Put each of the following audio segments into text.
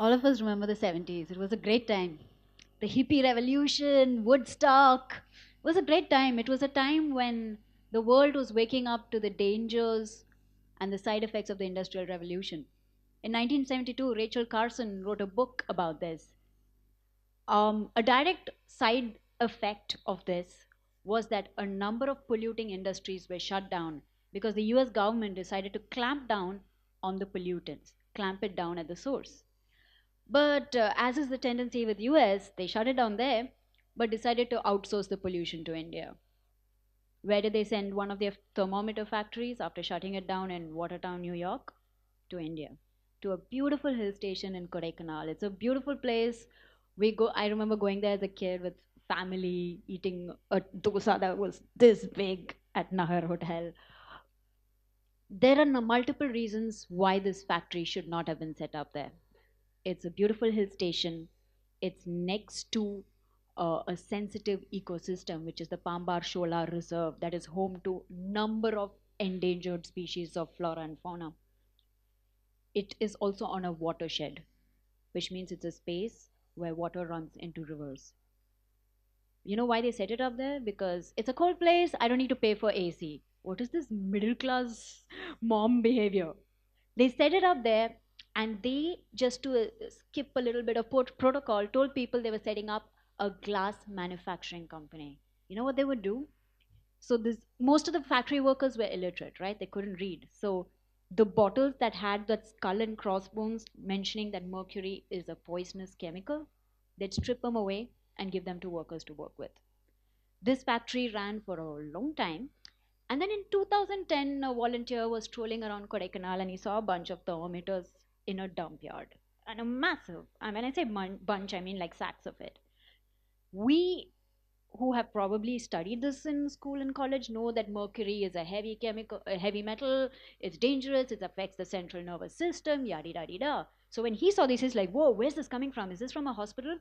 All of us remember the 70s. It was a great time. The hippie revolution, Woodstock, was a great time. It was a time when the world was waking up to the dangers and the side effects of the Industrial Revolution. In 1972, Rachel Carson wrote a book about this. A direct side effect of this was that a number of polluting industries were shut down because the US government decided to clamp down on the pollutants, clamp it down at the source. But as is the tendency with US, they shut it down there, but decided to outsource the pollution to India. Where did they send one of their thermometer factories after shutting it down in Watertown, New York? To India, to a beautiful hill station in Kodaikanal. It's a beautiful place. We go. I remember going there as a kid with family, eating a dosa that was this big at Nahar Hotel. There are multiple reasons why this factory should not have been set up there. It's a beautiful hill station. It's next to a sensitive ecosystem, which is the Pambar Shola Reserve, that is home to number of endangered species of flora and fauna. It is also on a watershed, which means it's a space where water runs into rivers. You know why they set it up there? Because it's a cold place, I don't need to pay for AC. What is this middle class mom behavior? They set it up there, and they, just to skip a little bit of protocol, told people they were setting up a glass manufacturing company. You know what they would do? So this, most of the factory workers were illiterate, right? They couldn't read. So the bottles that had that skull and crossbones mentioning that mercury is a poisonous chemical, they'd strip them away and give them to workers to work with. This factory ran for a long time. And then in 2010, a volunteer was strolling around Kodaikanal and he saw a bunch of thermometers in a dump yard. And a massive, and when I say bunch, I mean like sacks of it. We who have probably studied this in school and college know that mercury is a heavy chemical, a heavy metal. It's dangerous. It affects the central nervous system. Yada da da. So when he saw this, he's like, "Whoa, where's this coming from? Is this from a hospital?"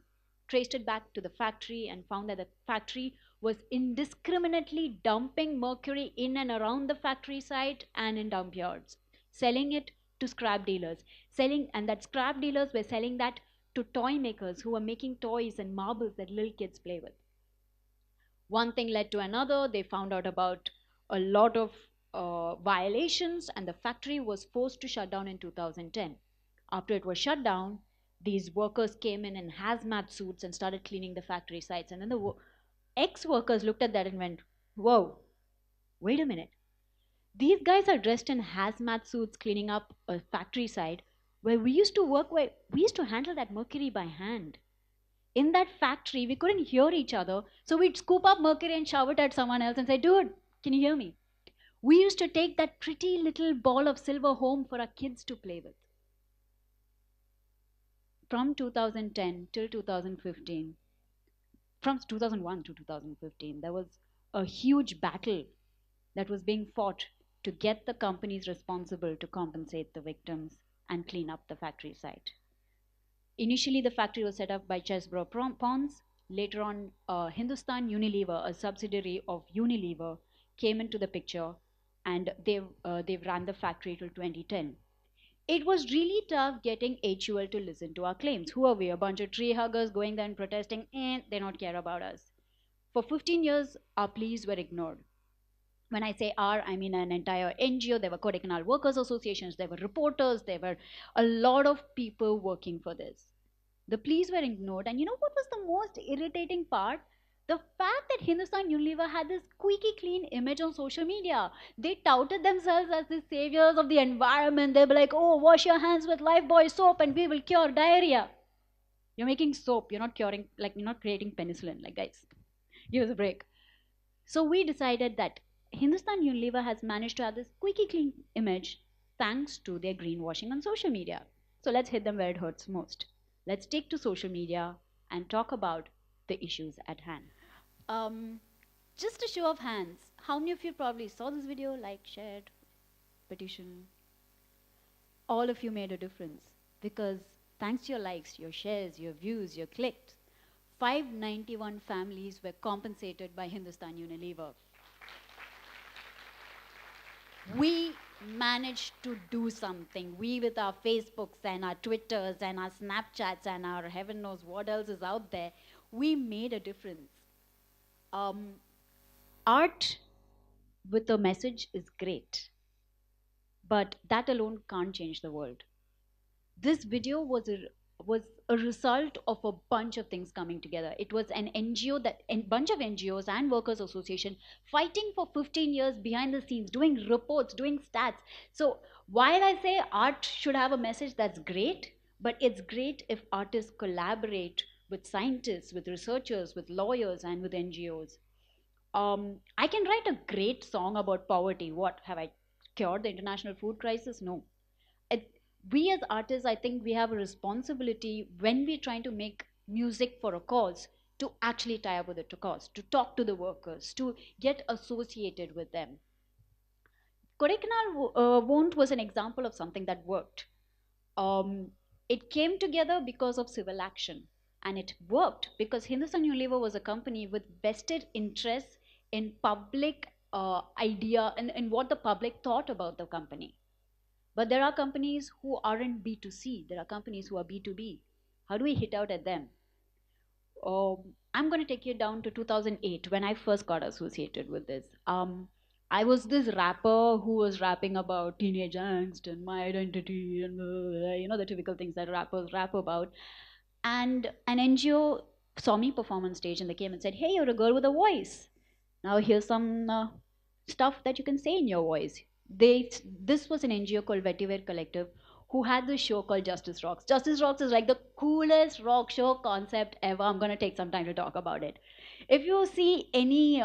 Traced it back to the factory and found that the factory was indiscriminately dumping mercury in and around the factory site and in dump yards, selling it to scrap dealers, and that scrap dealers were selling that to toy makers who were making toys and marbles that little kids play with. One thing led to another. They found out about a lot of violations, and the factory was forced to shut down in 2010. After it was shut down, these workers came in hazmat suits and started cleaning the factory sites. And then the ex-workers looked at that and went, "Whoa, wait a minute. These guys are dressed in hazmat suits cleaning up a factory site where we used to work, where we used to handle that mercury by hand. In that factory, we couldn't hear each other, so we'd scoop up mercury and shout it at someone else and say, 'Dude, can you hear me?' We used to take that pretty little ball of silver home for our kids to play with." From 2010 till 2015, from 2001 to 2015, there was a huge battle that was being fought to get the companies responsible to compensate the victims and clean up the factory site. Initially, the factory was set up by Chesbrough Pons. Later on, Hindustan Unilever, a subsidiary of Unilever, came into the picture, and they've ran the factory till 2010. It was really tough getting HUL to listen to our claims. Who are we? A bunch of tree huggers going there and protesting, and they don't care about us. For 15 years, our pleas were ignored. When I say our, I mean an entire NGO. There were Kodaikanal Workers Associations, there were reporters, there were a lot of people working for this. The pleas were ignored, and you know what was the most irritating part? The fact that Hindustan Unilever had this squeaky clean image on social media. They touted themselves as the saviors of the environment. They were like, "Oh, wash your hands with Lifebuoy soap and we will cure diarrhea." You're making soap, you're not curing, like, you're not creating penicillin. Like, guys, give us a break. So we decided that Hindustan Unilever has managed to have this squeaky clean image thanks to their greenwashing on social media. So let's hit them where it hurts most. Let's take to social media and talk about the issues at hand. Um, just a show of hands. How many of you probably saw this video, liked, shared, petition? All of you made a difference because thanks to your likes, your shares, your views, your clicks, 591 families were compensated by Hindustan Unilever. We managed to do something. We, with our Facebooks and our Twitters and our Snapchats and our heaven knows what else is out there, we made a difference. Um, Art with a message is great, but that alone can't change the world. This video was a result of a bunch of things coming together. It was an NGO, that a bunch of NGOs and workers association fighting for 15 years behind the scenes, doing reports, doing stats. So while I say art should have a message, that's great, but it's great if artists collaborate with scientists, with researchers, with lawyers, and with NGOs. I can write a great song about poverty. What, have I cured the international food crisis? No. it, we as artists, I think we have a responsibility when we're trying to make music for a cause to actually tie up with the cause, to talk to the workers, to get associated with them. Kodaikanal Won't was an example of something that worked. Um, it came together because of civil action, and it worked because Hindustan Unilever was a company with vested interests in public idea and what the public thought about the company. But there are companies who aren't B2C, there are companies who are B2B. How do we hit out at them? I'm going to take you down to 2008 when I first got associated with this. I was this rapper who was rapping about teenage angst and my identity and the typical things that rappers rap about. And an NGO saw me perform on stage and they came and said, "Hey, you're a girl with a voice. Now here's some stuff that you can say in your voice." This was an NGO called Vetiver Collective who had this show called Justice Rocks. Justice Rocks is like the coolest rock show concept ever. I'm going to take some time to talk about it. If you see any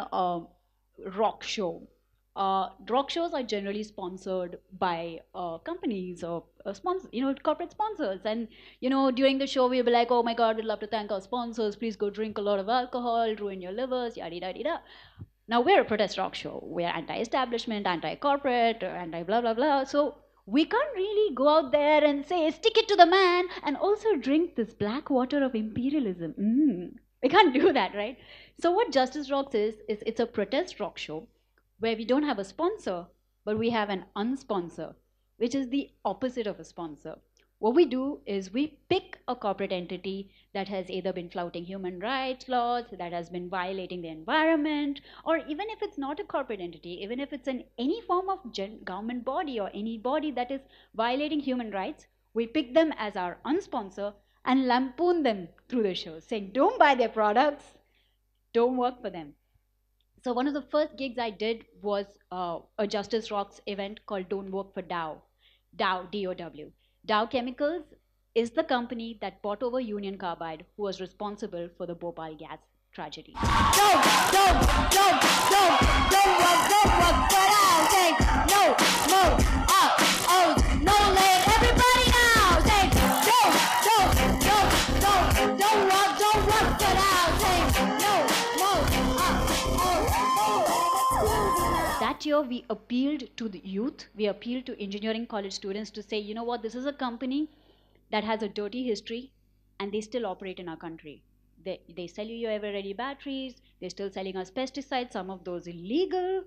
rock show, rock shows are generally sponsored by companies or sponsors, corporate sponsors. And during the show, we'll be like, "Oh my God, we'd love to thank our sponsors. Please go drink a lot of alcohol, ruin your livers, yada yada yada." Now we're a protest rock show. We're anti-establishment, anti-corporate, anti-blah blah blah. So we can't really go out there and say "stick it to the man" and also drink this black water of imperialism. We can't do that, right? So what Justice Rocks is it's a protest rock show where we don't have a sponsor, but we have an unsponsor, which is the opposite of a sponsor. What we do is we pick a corporate entity that has either been flouting human rights laws, that has been violating the environment, or even if it's not a corporate entity, even if it's in any form of government body or any body that is violating human rights, we pick them as our unsponsor and lampoon them through the show, saying, "Don't buy their products, don't work for them." So one of the first gigs I did was a Justice Rocks event called "Don't Work for Dow." Dow, D-O-W. Dow Chemicals is the company that bought over Union Carbide, who was responsible for the Bhopal gas tragedy. Don't work for Dow. Say no, smoke, no lead. Everybody now, say don't work for Dow. Say no, that year we appealed to the youth, we appealed to engineering college students to say, you know what, this is a company that has a dirty history and they still operate in our country. They sell you your ever ready batteries, they're still selling us pesticides, some of those illegal.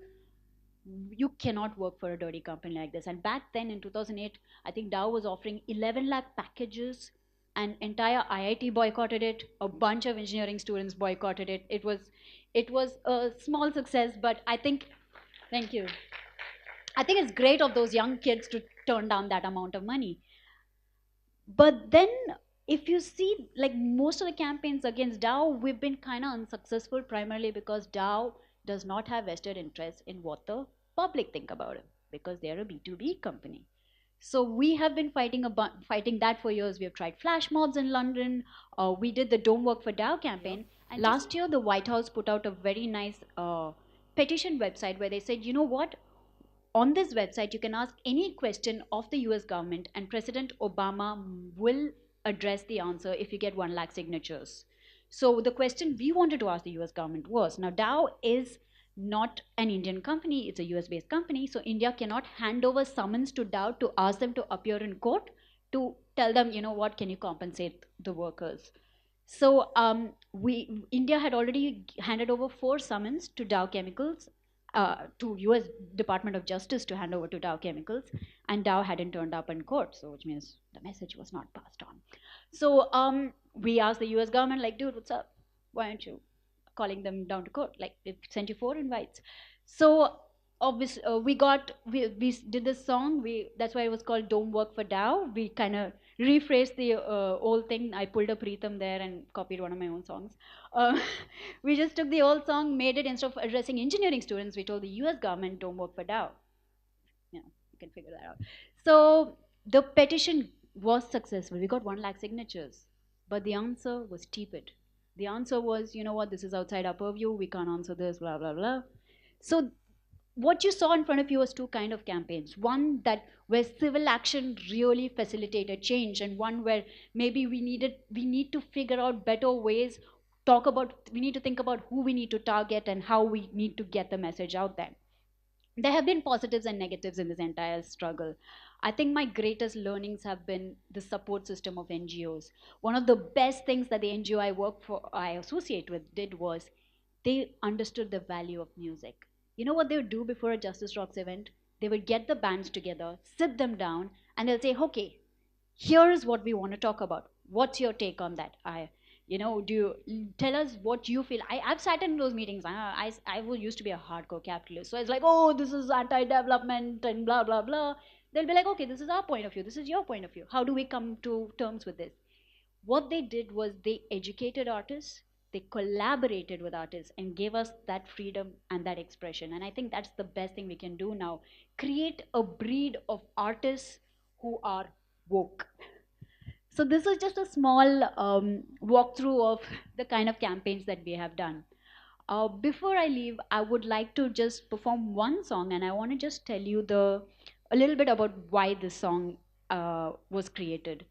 You cannot work for a dirty company like this. And back then in 2008, I think Dow was offering 11 lakh packages and entire IIT boycotted it, a bunch of engineering students boycotted it. It was a small success, but I think, thank you. I think it's great of those young kids to turn down that amount of money. But then if you see, like most of the campaigns against Dow, we've been kind of unsuccessful primarily because Dow does not have vested interest in what the public think about it because they're a B2B company. So we have been fighting that for years. We have tried flash mobs in London. We did the Don't Work for Dow campaign. And last year, the White House put out a very nice petition website where they said, you know what? On this website, you can ask any question of the US government, and President Obama will address the answer if you get 1 lakh signatures. So the question we wanted to ask the US government was, now Dow is not an Indian company, it's a US based company, so India cannot hand over summons to Dow to ask them to appear in court to tell them, you know what, can you compensate the workers? So India had already handed over 4 summons to Dow Chemicals to US Department of Justice to hand over to Dow Chemicals, and Dow hadn't turned up in court, so which means the message was not passed on. So we asked the US government, like, dude, what's up? Why aren't you calling them down to court? Like, they've sent you 4 invites. So obviously, we did this song. That's why it was called "Don't Work for Dow." We kind of rephrased the old thing. I pulled a Preetham there and copied one of my own songs. We just took the old song, made it, instead of addressing engineering students, we told the US government, don't work for Dow. You can figure that out. So the petition was successful. We got 1 lakh signatures, but the answer was tepid. The answer was, you know what, this is outside our purview, we can't answer this, blah, blah, blah. So what you saw in front of you was 2 kind of campaigns. One that where civil action really facilitated change, and one where maybe we need to figure out better ways, we need to think about who we need to target and how we need to get the message out there. There have been positives and negatives in this entire struggle. I think my greatest learnings have been the support system of NGOs. One of the best things that the NGO I associate with did was they understood the value of music. You know what they would do before a Justice Rocks event? They would get the bands together, sit them down, and they'll say, okay, here is what we want to talk about. What's your take on that? Do you tell us what you feel? I've sat in those meetings. I used to be a hardcore capitalist. So it's like, oh, this is anti-development and blah, blah, blah. They'll be like, okay, this is our point of view. This is your point of view. How do we come to terms with this? What they did was they educated artists, they collaborated with artists and gave us that freedom and that expression. And I think that's the best thing we can do now. Create a breed of artists who are woke. So this is just a small walkthrough of the kind of campaigns that we have done. Before I leave, I would like to just perform one song, and I want to just tell you a little bit about why this song was created.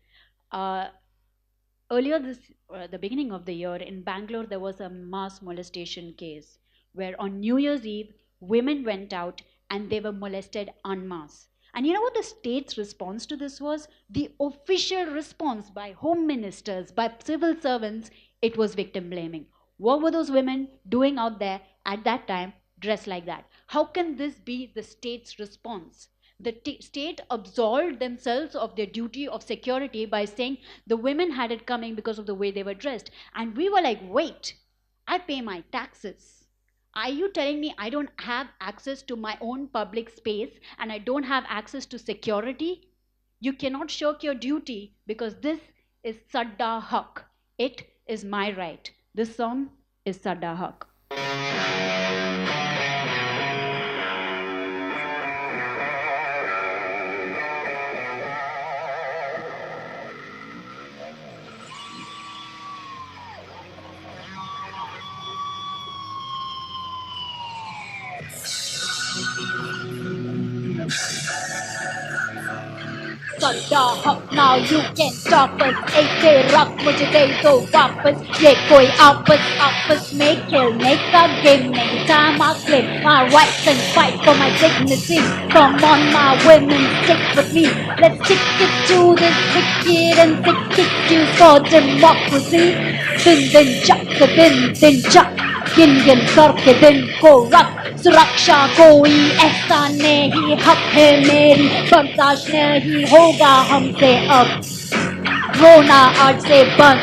Earlier the beginning of the year in Bangalore, there was a mass molestation case where on New Year's Eve, women went out and they were molested en masse. And you know what the state's response to this was? The official response by home ministers, by civil servants, it was victim blaming. What were those women doing out there at that time dressed like that? How can this be the state's response? The state absolved themselves of their duty of security by saying the women had it coming because of the way they were dressed. And we were like, wait, I pay my taxes. Are you telling me I don't have access to my own public space and I don't have access to security? You cannot shirk your duty because this is Sadda Haq. It is my right. This song is Sadda Haq. Sadda Haq, now you can't stop us. AK rock, mujhe de do वापस. ये कोई आपस में खेलने का game नहीं. Time I claim my rights and fight for my dignity. Come on, my women, stick with me. Let's stick it to this wicked and sick excuse for democracy. दिन चक गिन करके दिन को रख. सुरक्षा कोई ऐसा नहीं, हक है मेरी, बर्दाश्त नहीं होगा हमसे अब. रोना आज से बंद,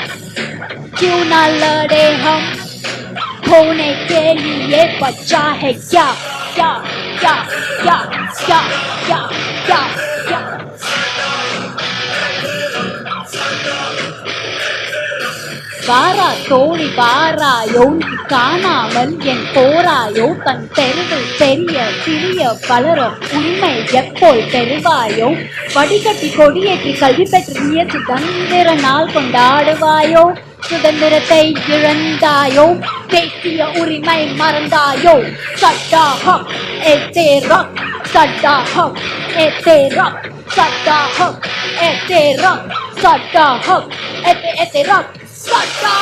क्यों ना लड़े हम होने के लिए. बचा है क्या क्या क्या क्या क्या क्या क्या क्या. தோழி வாராயோ காணாமல் என் போராயோ. தன் தெருவில் பெரிய சிறிய பலர உரிமை எப்போல் பெறுவாயோ. வடிகட்டி கொடியேற்றி கல்வி பெற்றிய சுதந்திர நாள் கொண்டாடுவாயோ. சுதந்திரத்தை இழந்தாயோ, தேசிய உரிமை மறந்தாயோ. சட்டா ஹக் ஏ தேரா, சட்டா ஹக் ஏ தேரா, சட்டா ஹக் ஏ தேரா, சட்டா ஹக் ஏ தேரா. Sadda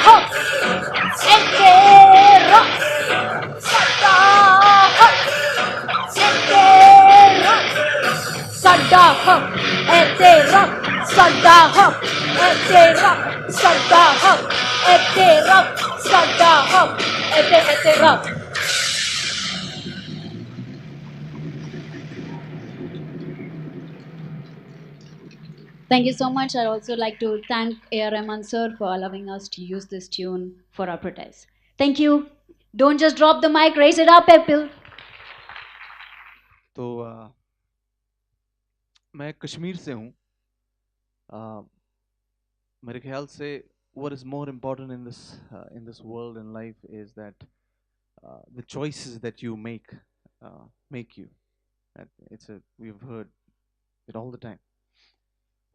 Haq, Etera. Sadda Haq, Etera. Sadda Haq, Etera. Sadda Haq, Etera. Sadda Haq, Etera. Sadda Haq, Etera. Thank you so much. I'd also like to thank A.R. Rahman sir for allowing us to use this tune for our protest. Thank you. Don't just drop the mic, raise it up, people. तो मैं कश्मीर से हूँ. uh, मेरे ख्याल से what is more important in this world and life is that the choices that you make you. It's a we've heard it all the time.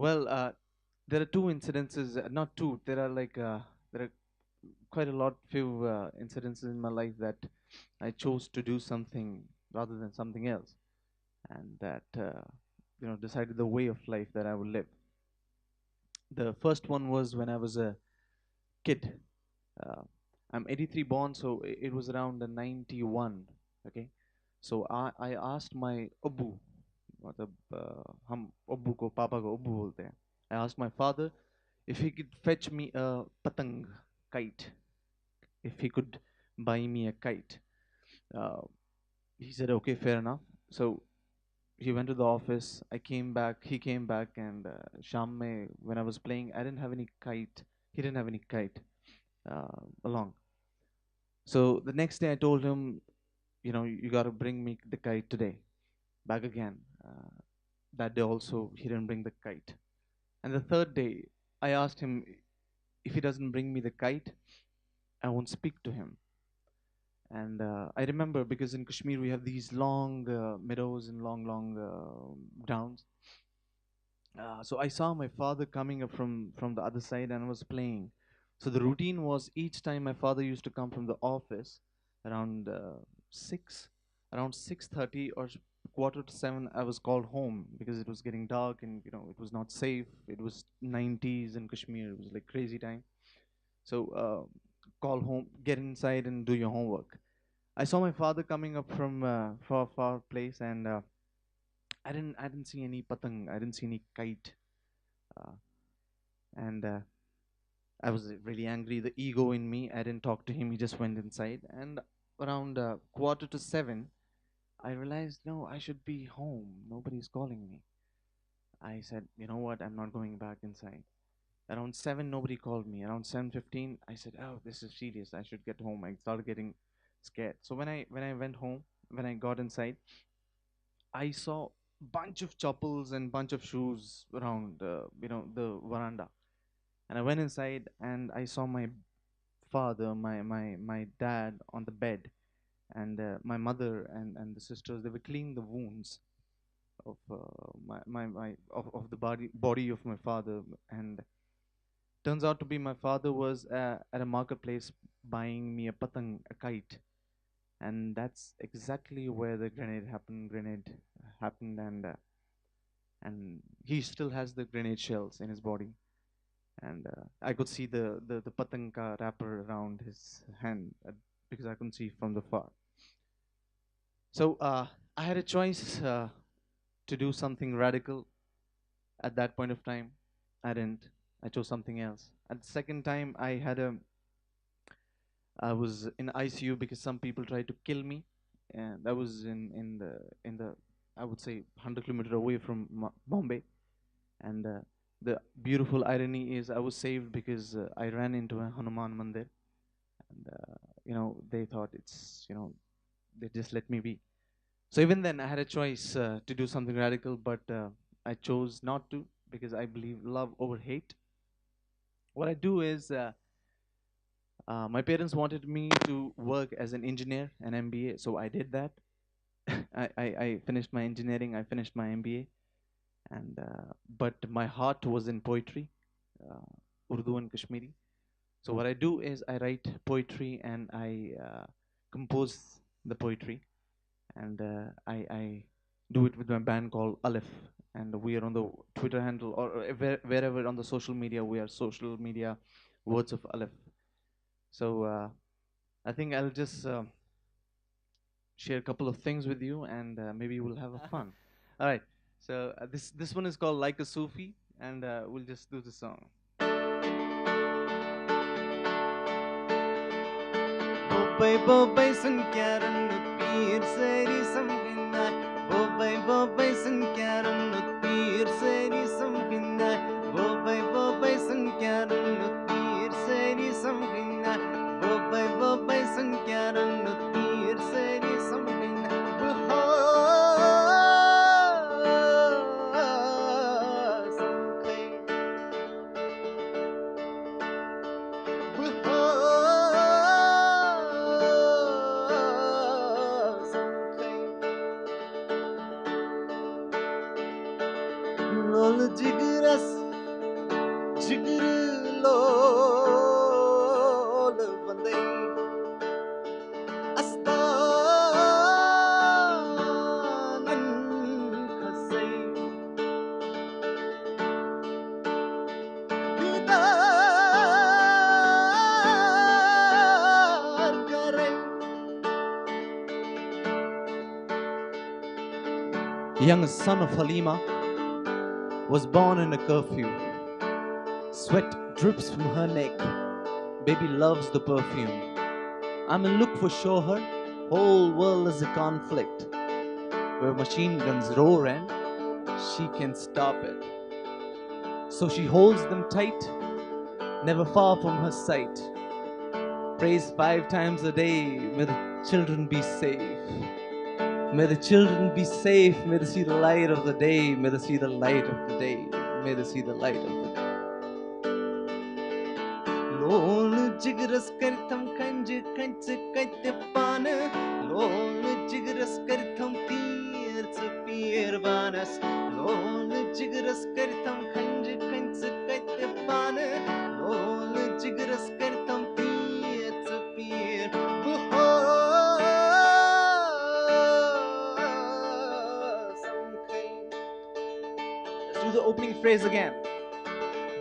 Well, there are two incidences, not two. There are quite a few incidences in my life that I chose to do something rather than something else, and that decided the way of life that I will live. The first one was when I was a kid. Uh, I'm 83 born, so it was around the 91. Okay, so I asked my Abu, मतलब हम Abu को पापा को Abu बोलते हैं. I asked my father if he could fetch me a patang kite, if he could buy me a kite. Uh, he said, okay, fair enough. So he went to the office. I came back. He came back, and Sham mein, when I was playing, I didn't have any kite. He didn't have any kite along. So the next day, I told him, you got to bring me the kite today, back again. That day also, he didn't bring the kite. And the third day, I asked him if he doesn't bring me the kite, I won't speak to him. And I remember because in Kashmir we have these long meadows and long downs. So I saw my father coming up from the other side and was playing. So the routine was each time my father used to come from the office around six, around 6:30 or quarter to seven. I was called home because it was getting dark and it was not safe. It was 90s in Kashmir. It was like crazy time. So call home, get inside and do your homework. I saw my father coming up from far place, and I didn't see any patang. I didn't see any kite, uh, and I was really angry. The ego in me. I didn't talk to him. He just went inside, and around quarter to seven, I realized no, I should be home. Nobody's calling me. I said, you know what? I'm not going back inside. Around seven, nobody called me. Around 7:15, I said, oh, this is serious. I should get home. I started getting scared. So when I went home, when I got inside, I saw bunch of chappals and bunch of shoes around, the veranda. And I went inside and I saw my father, my dad on the bed, and my mother and the sisters. They were cleaning the wounds of of the body of my father. And turns out to be my father was at a marketplace buying me a patang, a kite, and that's exactly where the grenade happened, and he still has the grenade shells in his body, and I could see the patanka wrapper around his hand because I couldn't see from the far. So I had a choice to do something radical at that point of time. I didn't. I chose something else. At the second time, I was in ICU because some people tried to kill me, and that was in the I would say 100 kilometers away from Bombay. And the beautiful irony is I was saved because I ran into a Hanuman Mandir, and they thought they just let me be. So even then, I had a choice to do something radical, but I chose not to because I believe love over hate. What I do is my parents wanted me to work as an engineer, an MBA, so I did that. I finished my engineering, I finished my MBA, and but my heart was in poetry, Urdu and Kashmiri. So what I do is I write poetry and I compose the poetry, and I do it with my band called Aleph, and we are on the Twitter handle or wherever on the social media. We are social media words of Aleph. So I think I'll just share a couple of things with you, and maybe we'll have a fun. All right. So this one is called Like a Sufi, and we'll just do the song. Bobay bobay sun kyaran pir seri samgina. Bobay bobay sun kyaran pir seri samgina. samgina bobai sun kyaran nutir seri samgina bobai sun kyaran nutir seri samgina lol jigras jigr lol bandai astanan khasai didar kare. Young son of Halima was born in a curfew. Sweat drips from her neck. Baby loves the perfume. I'm in look for show her. Whole world is a conflict where machine guns roar and she can stop it. So she holds them tight, never far from her sight. Prays 5 times a day. May the children be safe. May the children be safe. May they see the light of the day. May they see the light of the day. May they see the light of the day. Lol jigras kartham kanj kanch katpan. Lol jigras kartham tirts pier vanas. Lol jigras kartham kanj kanch katpan. Lol jigras kartham tirts pier. Let's do the opening phrase again.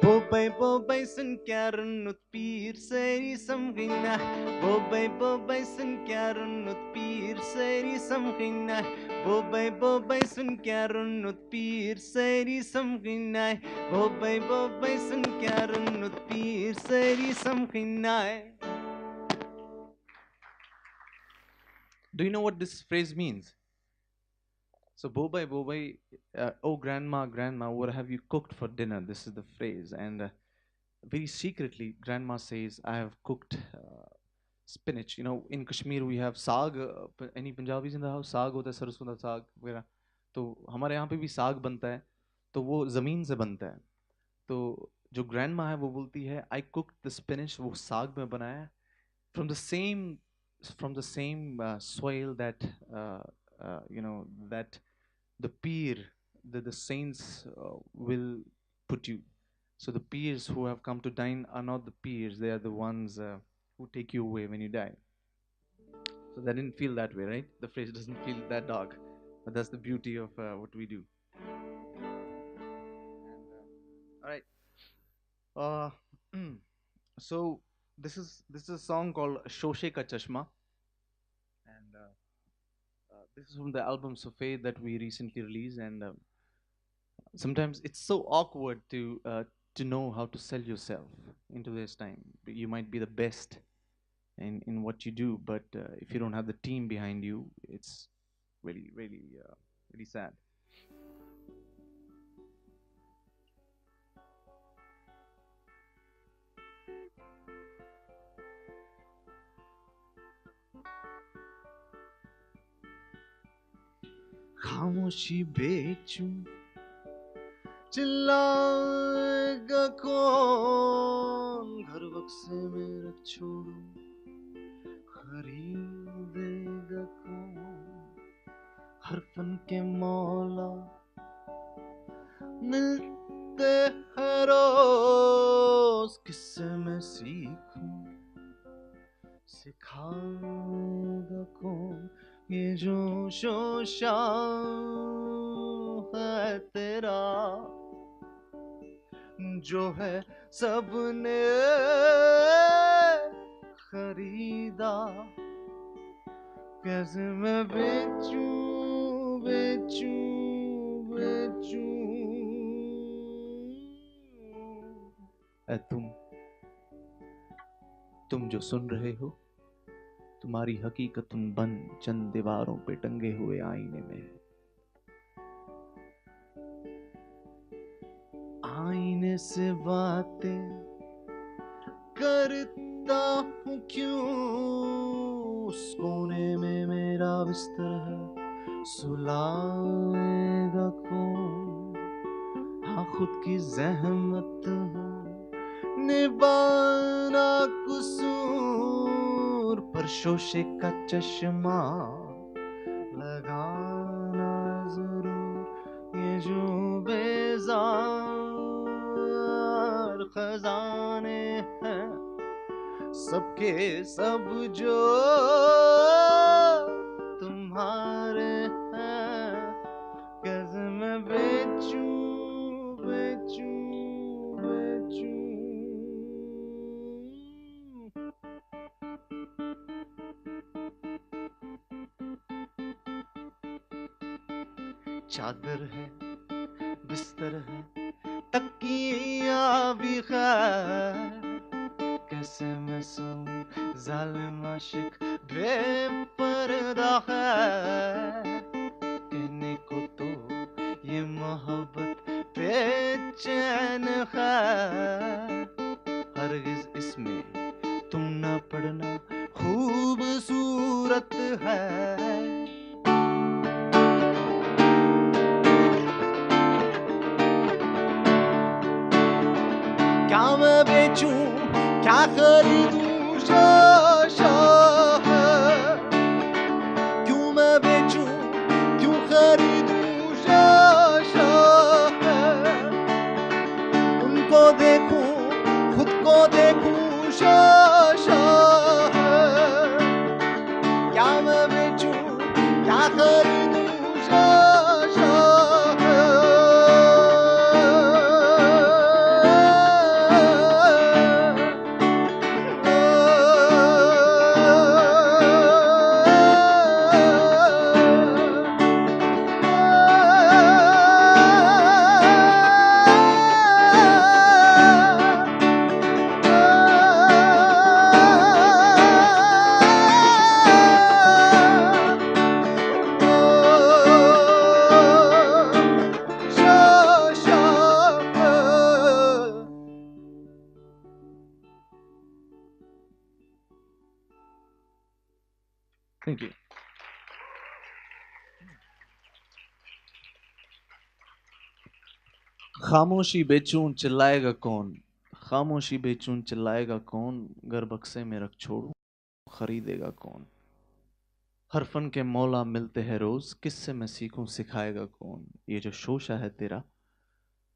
Bobai sun kyaran nut pir seri samgina. Bobai sun kyaran nut pir seri samgina. Bobai sun kyaran nut pir seri samgina. Bobai sun kyaran nut pir seri samgina. Do you know what this phrase means? So Bobai, oh grandma, what have you cooked for dinner? This is the phrase, and very secretly, grandma says, I have cooked spinach. You know, in Kashmir we have saag. Any Punjabis in the house? Saag होता है, सरसों का साग वगैरह. तो हमारे यहाँ पे भी साग बनता है, तो वो ज़मीन से बनता है. तो जो grandma है वो बोलती है, I cooked the spinach. वो साग में बनाया है, from the same soil that that the peer, the saints will put you. So the peers who have come to dine are not the peers; they are the ones who take you away when you die. So that didn't feel that way, right? The phrase doesn't feel that dark, but that's the beauty of what we do. All right. Uh, so this is a song called "Shoshe Ka Chashma," and this is from the album Sofia that we recently released. And sometimes it's so awkward to know how to sell yourself into this time. You might be the best in what you do, but if you don't have the team behind you, it's really sad. खामोशी बेचूं चिल्लाएगा कौन घर बक्से में रख छोड़ूं खरीदेगा कौन हर fun के मौला मिलते हैं रोज किससे मैं सीखूं सिखाएगा कौन ये जो शोशां है तेरा जो है सबने खरीदा कैसे मैं बेचूं ऐ तुम जो सुन रहे हो तुम्हारी हकीकत उन बंद चंद दीवारों पे टंगे हुए आईने में है से बातें करता हूँ क्यों, उस कोने में मेरा बिस्तर है, सुलाएगा कौन। हाँ खुद की जहमत है निभाना कसूर, पर शोशे का चश्मा लगाना जरूर। ये जो बेजार खजाने हैं सबके सब जो तुम्हारे हैं, कैसे मैं बेचूं बेचूं बेचूं। चादर है, बिस्तर है, तकिया भी है, कैसे मैं सोऊं जालिम आशिक बेपर्दा है। कहने को तो ये मोहब्बत बेचैन है, हरगिज इसमें तुम ना पड़ना खूबसूरत है। क्या मैं बेचूं क्या खरीदूं, शो है। क्यों मैं बेचूं क्यों खरीदूं, शो है। उनको देखूं खुद को देखूं, शो है। क्या मैं बेचूं क्या खरीदूं, शो Thank you. खामोशी बेचूं चिल्लाएगा कौन, खामोशी बेचूं चिल्लाएगा कौन, घर बक्से में रख छोड़ूं खरीदेगा कौन। हर फन के मौला मिलते हैं रोज, किससे मैं सीखूं सिखाएगा कौन। ये जो शोशा है तेरा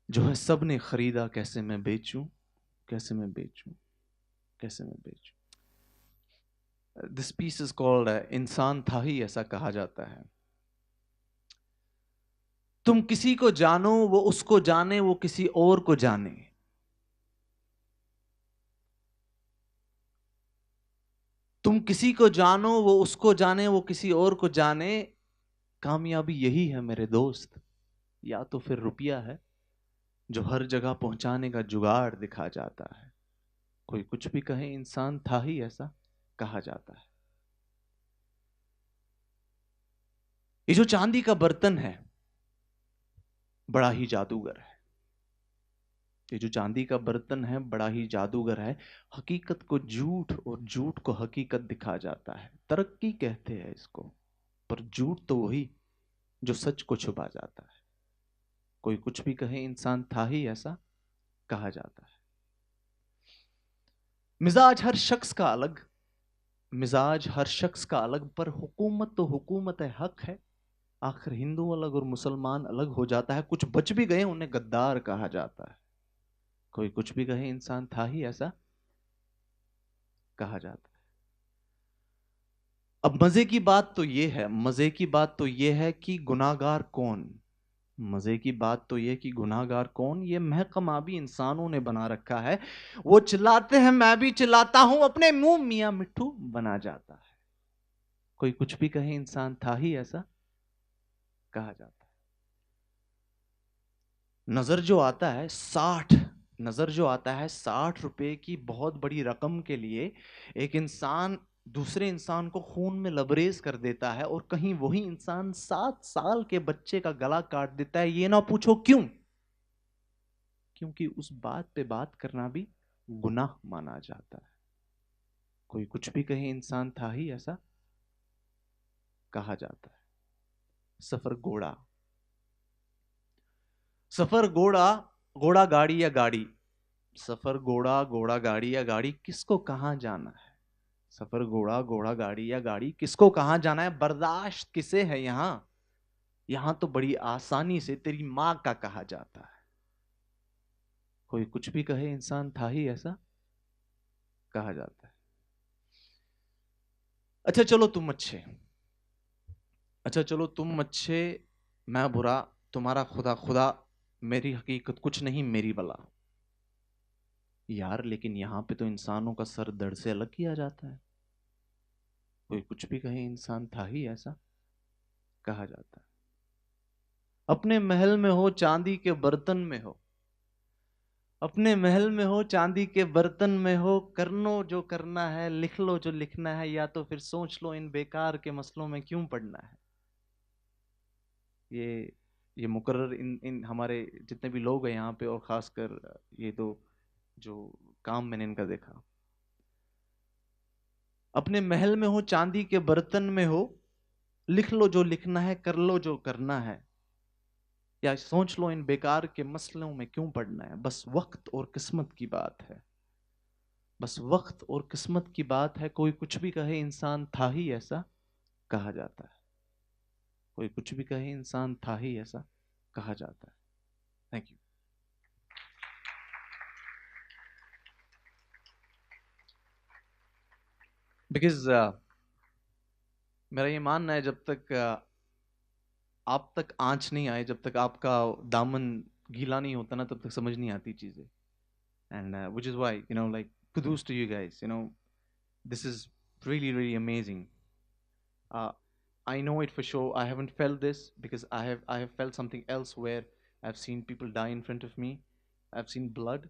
जो है सब ने खरीदा, कैसे मैं बेचूं कैसे मैं बेचूं कैसे मैं बेचूं। दिस पीस इज कॉल्ड इंसान था ही ऐसा कहा जाता है। तुम किसी को जानो वो उसको जाने, वो किसी और को जाने। तुम किसी को जानो वो उसको जाने, वो किसी और को जाने। कामयाबी यही है मेरे दोस्त, या तो फिर रुपया है जो हर जगह पहुंचाने का जुगाड़ दिखा जाता है। कोई कुछ भी कहे इंसान था ही ऐसा कहा जाता है। ये जो चांदी का बर्तन है बड़ा ही जादूगर है। ये जो चांदी का बर्तन है बड़ा ही जादूगर है। हकीकत को झूठ और झूठ को हकीकत दिखा जाता है। तरक्की कहते हैं इसको, पर झूठ तो वही जो सच को छुपा जाता है। कोई कुछ भी कहे इंसान था ही ऐसा कहा जाता है। मिजाज हर शख्स का अलग, मिजाज हर शख्स का अलग, पर हुकूमत तो हुकूमत है, हक है। आखिर हिंदू अलग और मुसलमान अलग हो जाता है। कुछ बच भी गए उन्हें गद्दार कहा जाता है। कोई कुछ भी कहे इंसान था ही ऐसा कहा जाता है। अब मजे की बात तो यह है, मजे की बात तो यह है कि गुनाहगार कौन। मजे की बात तो यह कि गुनाहगार कौन, ये महकमा भी इंसानों ने बना रखा है। वो चिल्लाते हैं मैं भी चिल्लाता हूं, अपने मुंह मियां मिट्ठू बना जाता है। कोई कुछ भी कहे इंसान था ही ऐसा कहा जाता है। नजर जो आता है 60, नजर जो आता है 60 रुपए की बहुत बड़ी रकम के लिए एक इंसान दूसरे इंसान को खून में लबरेज कर देता है, और कहीं वही इंसान 7 साल के बच्चे का गला काट देता है। ये ना पूछो क्यों, क्योंकि उस बात पे बात करना भी गुनाह माना जाता है। कोई कुछ भी कहे, इंसान था ही ऐसा कहा जाता है। सफर घोड़ा, सफर घोड़ा, घोड़ा गाड़ी या गाड़ी, सफर घोड़ा, घोड़ा गाड़ी या गाड़ी, किसको कहां जाना है? सफर घोड़ा, घोड़ा गाड़ी या गाड़ी, किसको कहां जाना है? बर्दाश्त किसे है यहां? यहां तो बड़ी आसानी से तेरी मां का कहा जाता है। कोई कुछ भी कहे, इंसान था ही ऐसा कहा जाता है। अच्छा चलो तुम अच्छे, अच्छा चलो तुम अच्छे, मैं बुरा, तुम्हारा खुदा खुदा, मेरी हकीकत कुछ नहीं मेरी बला। यार लेकिन यहां पे तो इंसानों का सर धड़ से अलग किया जाता है। कोई कुछ भी कहे, इंसान था ही ऐसा कहा जाता है। अपने महल में हो, चांदी के बर्तन में हो, अपने महल में हो, चांदी के बर्तन में हो, करनो जो करना है, लिख लो जो लिखना है, या तो फिर सोच लो इन बेकार के मसलों में क्यों पड़ना है। ये मुकर्रर इन हमारे जितने भी लोग हैं यहाँ पे, और खासकर ये दो जो काम मैंने इनका देखा। अपने महल में हो, चांदी के बर्तन में हो, लिख लो जो लिखना है, कर लो जो करना है, या सोच लो इन बेकार के मसलों में क्यों पड़ना है। बस वक्त और किस्मत की बात है, बस वक्त और किस्मत की बात है। कोई कुछ भी कहे, इंसान था ही ऐसा कहा जाता है। कोई कुछ भी कहे, इंसान था ही ऐसा कहा जाता है। Thank you. बिकॉज मेरा ये मानना है, जब तक आप तक आंच नहीं आए, जब तक आपका दामन गीला नहीं होता ना, तब तक समझ नहीं आती चीजें। And which is why like kudos to you guys. This is really really amazing. uh, I know it for sure. I haven't felt this because I have felt something else where I've seen people die in front of me. I've seen blood,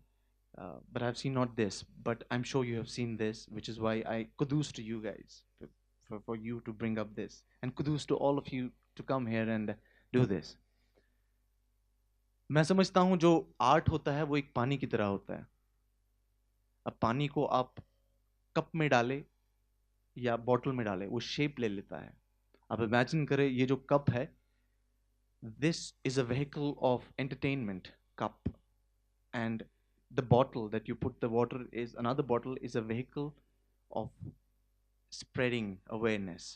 but I've seen not this. But I'm sure you have seen this, which is why I kudos to you guys for you to bring up this, and kudos to all of you to come here and do this. मैं समझता हूं जो art होता है वो एक पानी की तरह होता है। अब पानी को आप कप में डाले या बॉटल में डाले, वो शेप ले लेता है। आप इमेजिन करें, ये जो कप है, this is a vehicle of entertainment cup, and the bottle that you put the water is another bottle, is a vehicle of spreading awareness.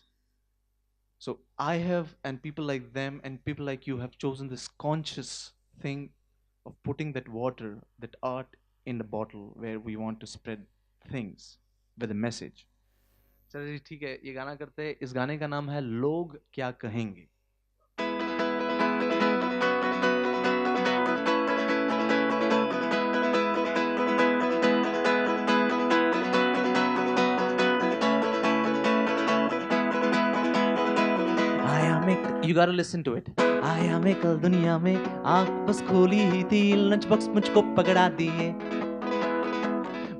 So I have, and people like them and people like you have chosen this conscious thing of putting that water, that art in the bottle where we want to spread things with a message. चलिए जी ठीक है, ये गाना करते हैं। इस गाने का नाम है लोग क्या कहेंगे। You gotta listen to it. आया मैं कल दुनिया में, आंख बस खोली ही थी, लंच बॉक्स मुझको पकड़ा दिए।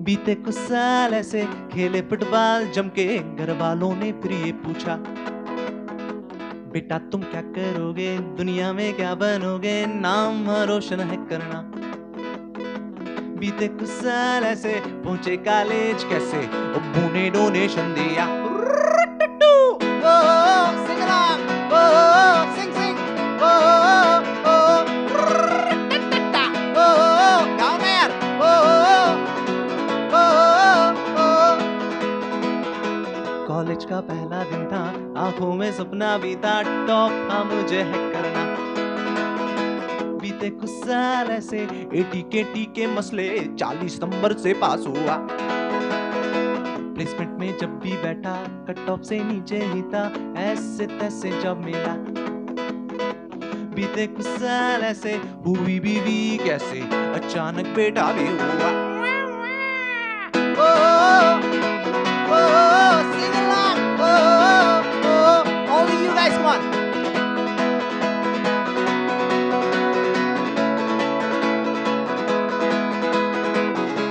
बीते कुछ साल ऐसे खेले फुटबॉल जम के, घर वालों ने फिर ये पूछा, बेटा तुम क्या करोगे, दुनिया में क्या बनोगे, नाम रोशन है करना। बीते कुछ साल ऐसे पहुंचे कॉलेज कैसे, अब्बू डोनेशन दिया। कॉलेज का पहला दिन था, आंखों में सपना भी था, टॉप था मुझे है करना। बीते कुछ साल ऐसे एटी के मसले, 40 नंबर से पास हुआ। प्लेसमेंट में जब भी बैठा, कट ऑफ से नीचे ही था, ऐसे तैसे जब मिला। बीते कुछ साल ऐसे हुई बीवी कैसे, अचानक बेटा भी हुआ।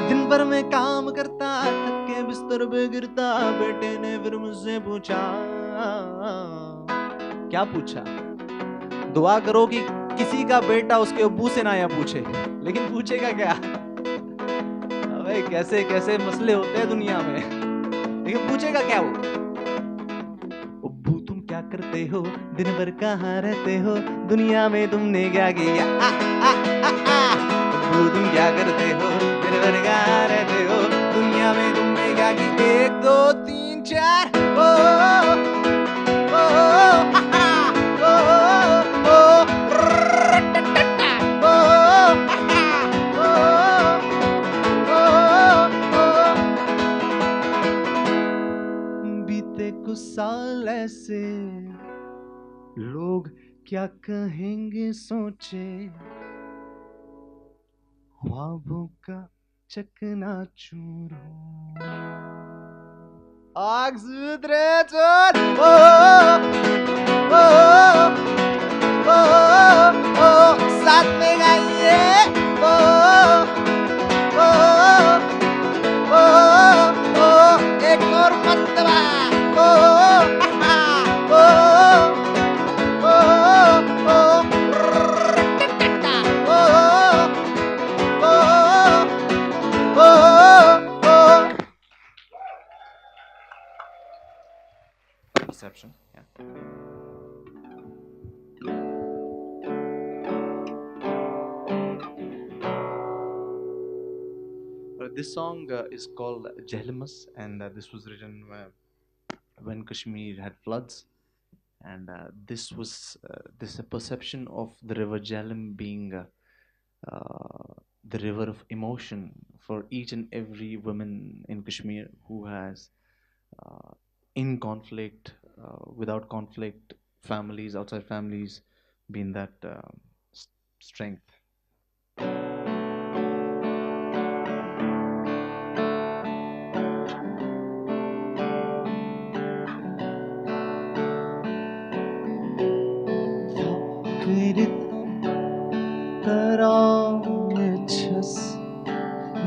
दिन भर में काम करता, थक के बिस्तर पे गिरता, बेटे ने फिर मुझसे पूछा, क्या पूछा, दुआ करो कि किसी का बेटा उसके अब्बू से ना या पूछे, लेकिन पूछेगा क्या? अबे कैसे कैसे मसले होते हैं दुनिया में, लेकिन पूछेगा क्या वो? अब्बू तुम क्या करते हो, दिन भर कहाँ रहते हो, दुनिया में तुमने क्या किया? अब्बू तुम क्या करते हो, दिन भर कहाँ रहते हो, दुनिया में तुमने क्या किया? 1 2 3 4 ओ ओ ओ ओ बीते कुछ साल ऐसे, लोग क्या कहेंगे सोचे, ख्वाबों का चकनाचूर हो, आग सूत्रे चोर ओ ओ ओ ओ साथ में गाइए ओ ओ ओ ओ एक और मंतवा ओ ओ ओ ओ Perception, yeah. This song is called Jehlimus, and this was written when Kashmir had floods, and this was this a perception of the river Jhelum being the river of emotion for each and every woman in Kashmir who has in conflict, without conflict, families, outside families, been that strength.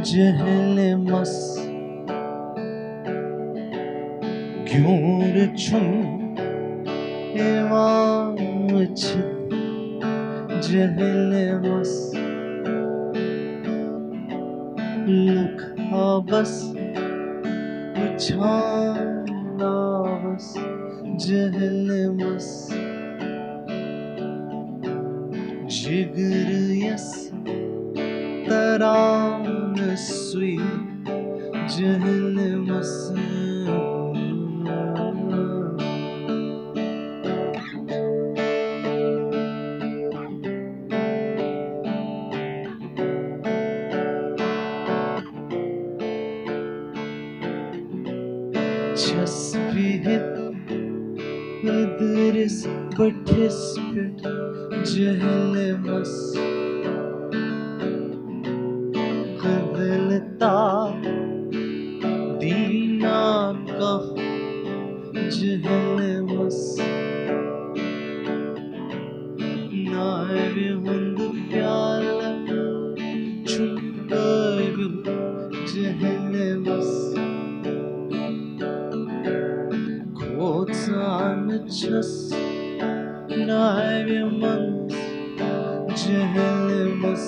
Jehlimus Gyur chum evanchit Jehlimus Look habas uchanavas Jehlimus Jigar yes taran sui Jehlimus Chasvihit Idris Batispit Jehlimus Qadalta Dina Kaf Jehlimus Naive Hund Pyala Chungayu Jehlimus Kotsan Chas Naive Mans Jehlimus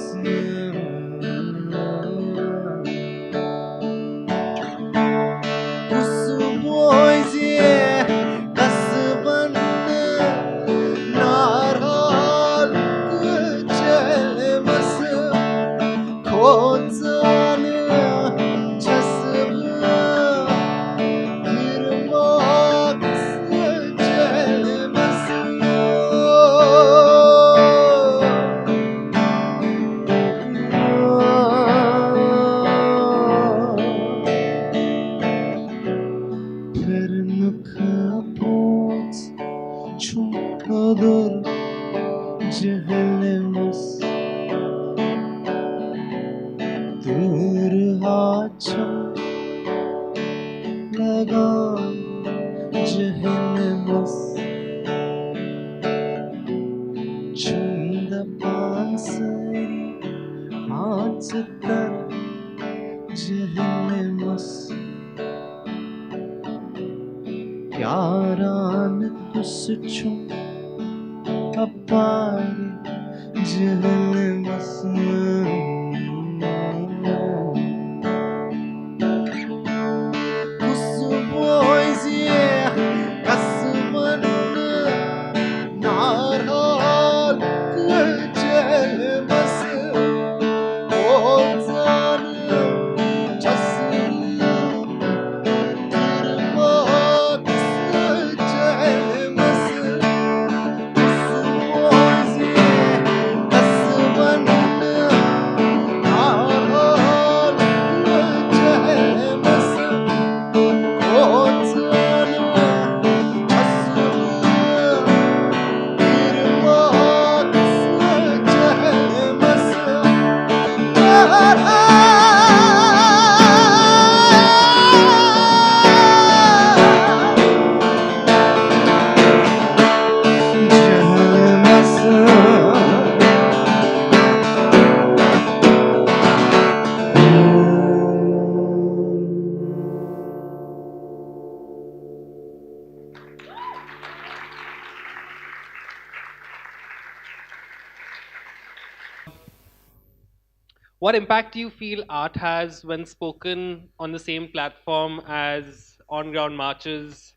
What impact do you feel art has when spoken on the same platform as on-ground marches,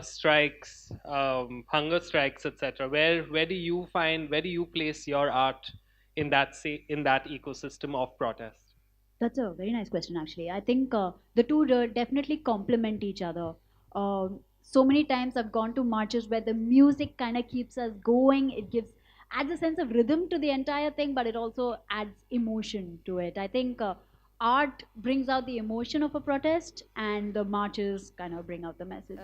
strikes, hunger strikes, etc.? Where do you place your art in in that ecosystem of protest? That's a very nice question, actually. I think the two definitely complement each other. So many times I've gone to marches where the music kind of keeps us going. It adds a sense of rhythm to the entire thing, but it also adds emotion to it. I think art brings out the emotion of a protest, and the marches kind of bring out the message.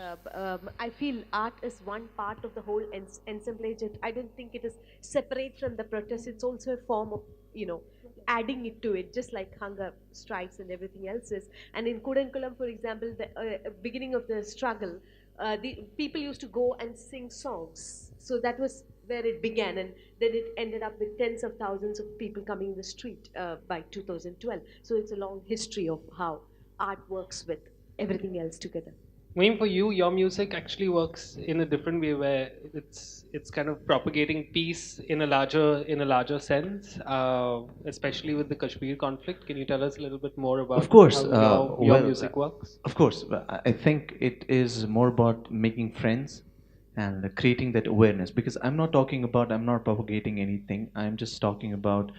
I feel art is one part of the whole ensemblage. I don't think it is separate from the protest. It's also a form of, you know, adding it to it, just like hunger strikes and everything else is. And in Kudankulam, for example, the beginning of the struggle, the people used to go and sing songs. So that was where it began, and then it ended up with tens of thousands of people coming in the street by 2012. So it's a long history of how art works with everything else together. Mean for you, your music actually works in a different way, where it's kind of propagating peace in a larger sense, especially with the Kashmir conflict. Can you tell us a little bit more Of about course, how your well, music works? of course, but I think it is more about making friends and creating that awareness. Because I'm not propagating anything. I'm just talking about,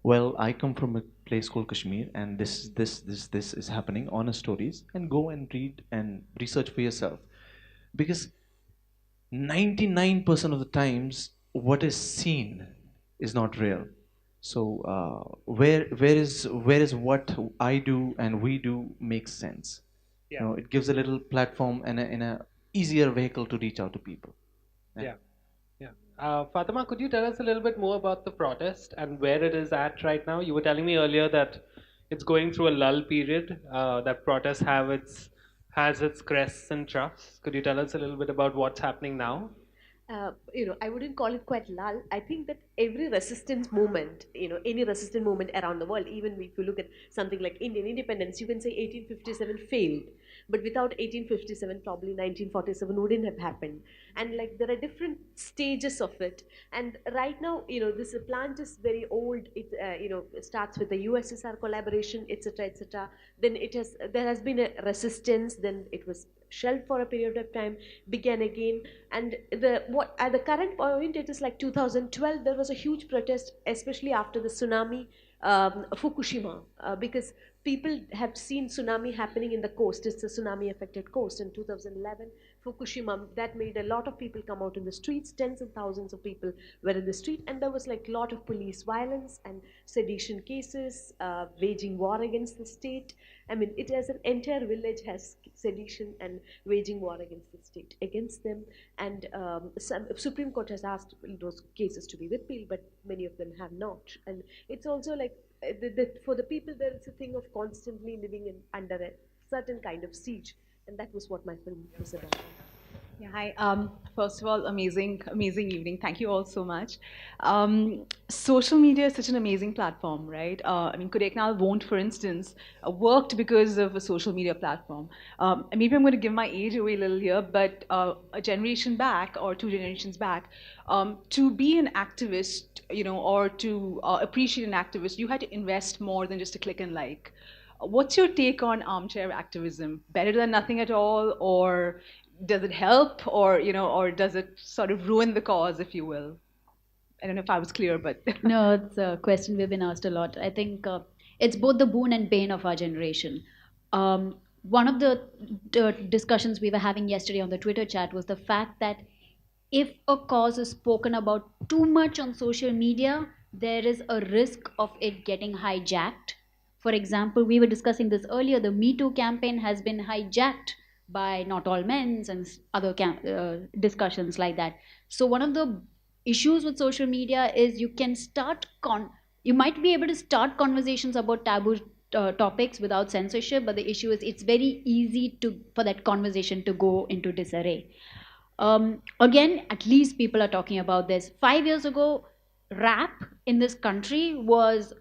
well, I come from a place called Kashmir, and this is happening. Honest stories, and go and read and research for yourself. Because 99% of the times, what is seen is not real. So where is what I do and we do makes sense. Yeah. You know, it gives a little platform and a easier vehicle to reach out to people. Yeah. Yeah. Fatima, could you tell us a little bit more about the protest and where it is at right now? You were telling me earlier that it's going through a lull period, that protests has its crests and troughs. Could you tell us a little bit about what's happening now? I wouldn't call it quite lull. I think that every resistance movement, any resistance movement around the world, even if you look at something like Indian independence, you can say 1857 failed. But without 1857, probably 1947 wouldn't have happened. And like there are different stages of it. And right now, this plant is very old. It starts with the USSR collaboration, etc., etc. Then there has been a resistance. Then it was shelved for a period of time, began again, and at the current point it is like 2012. There was a huge protest, especially after the tsunami, Fukushima, because people have seen tsunami happening in the coast. It's a tsunami affected coast in 2011. Fukushima, that made a lot of people come out in the streets. Tens and thousands of people were in the street, and there was like a lot of police violence and sedition cases, waging war against the state. I mean, it has an entire village has sedition and waging war against the state, against them. And Supreme Court has asked those cases to be repealed, but many of them have not. And it's also like for the people, there is a thing of constantly living under a certain kind of siege, and that was what my film was about. Yeah, hi. First of all, amazing evening. Thank you all so much. Social media is such an amazing platform, right? I mean, Kodaikanal won't, for instance, worked because of a social media platform. And maybe I'm going to give my age away a little here, but a generation back or two generations back, to be an activist, or to appreciate an activist, you had to invest more than just a click and like. What's your take on armchair activism? Better than nothing at all, or does it help, or does it sort of ruin the cause, if you will? I don't know if I was clear, but No, it's a question we've been asked a lot. I think it's both the boon and bane of our generation. One of the discussions we were having yesterday on the Twitter chat was the fact that if a cause is spoken about too much on social media, there is a risk of it getting hijacked. For example, we were discussing this earlier, the Me Too campaign has been hijacked by Not All Men's and other discussions like that. So one of the issues with social media is you might be able to start conversations about taboo topics without censorship, but the issue is it's very easy for that conversation to go into disarray. Again, at least people are talking about this. 5 years ago, rap in this country was,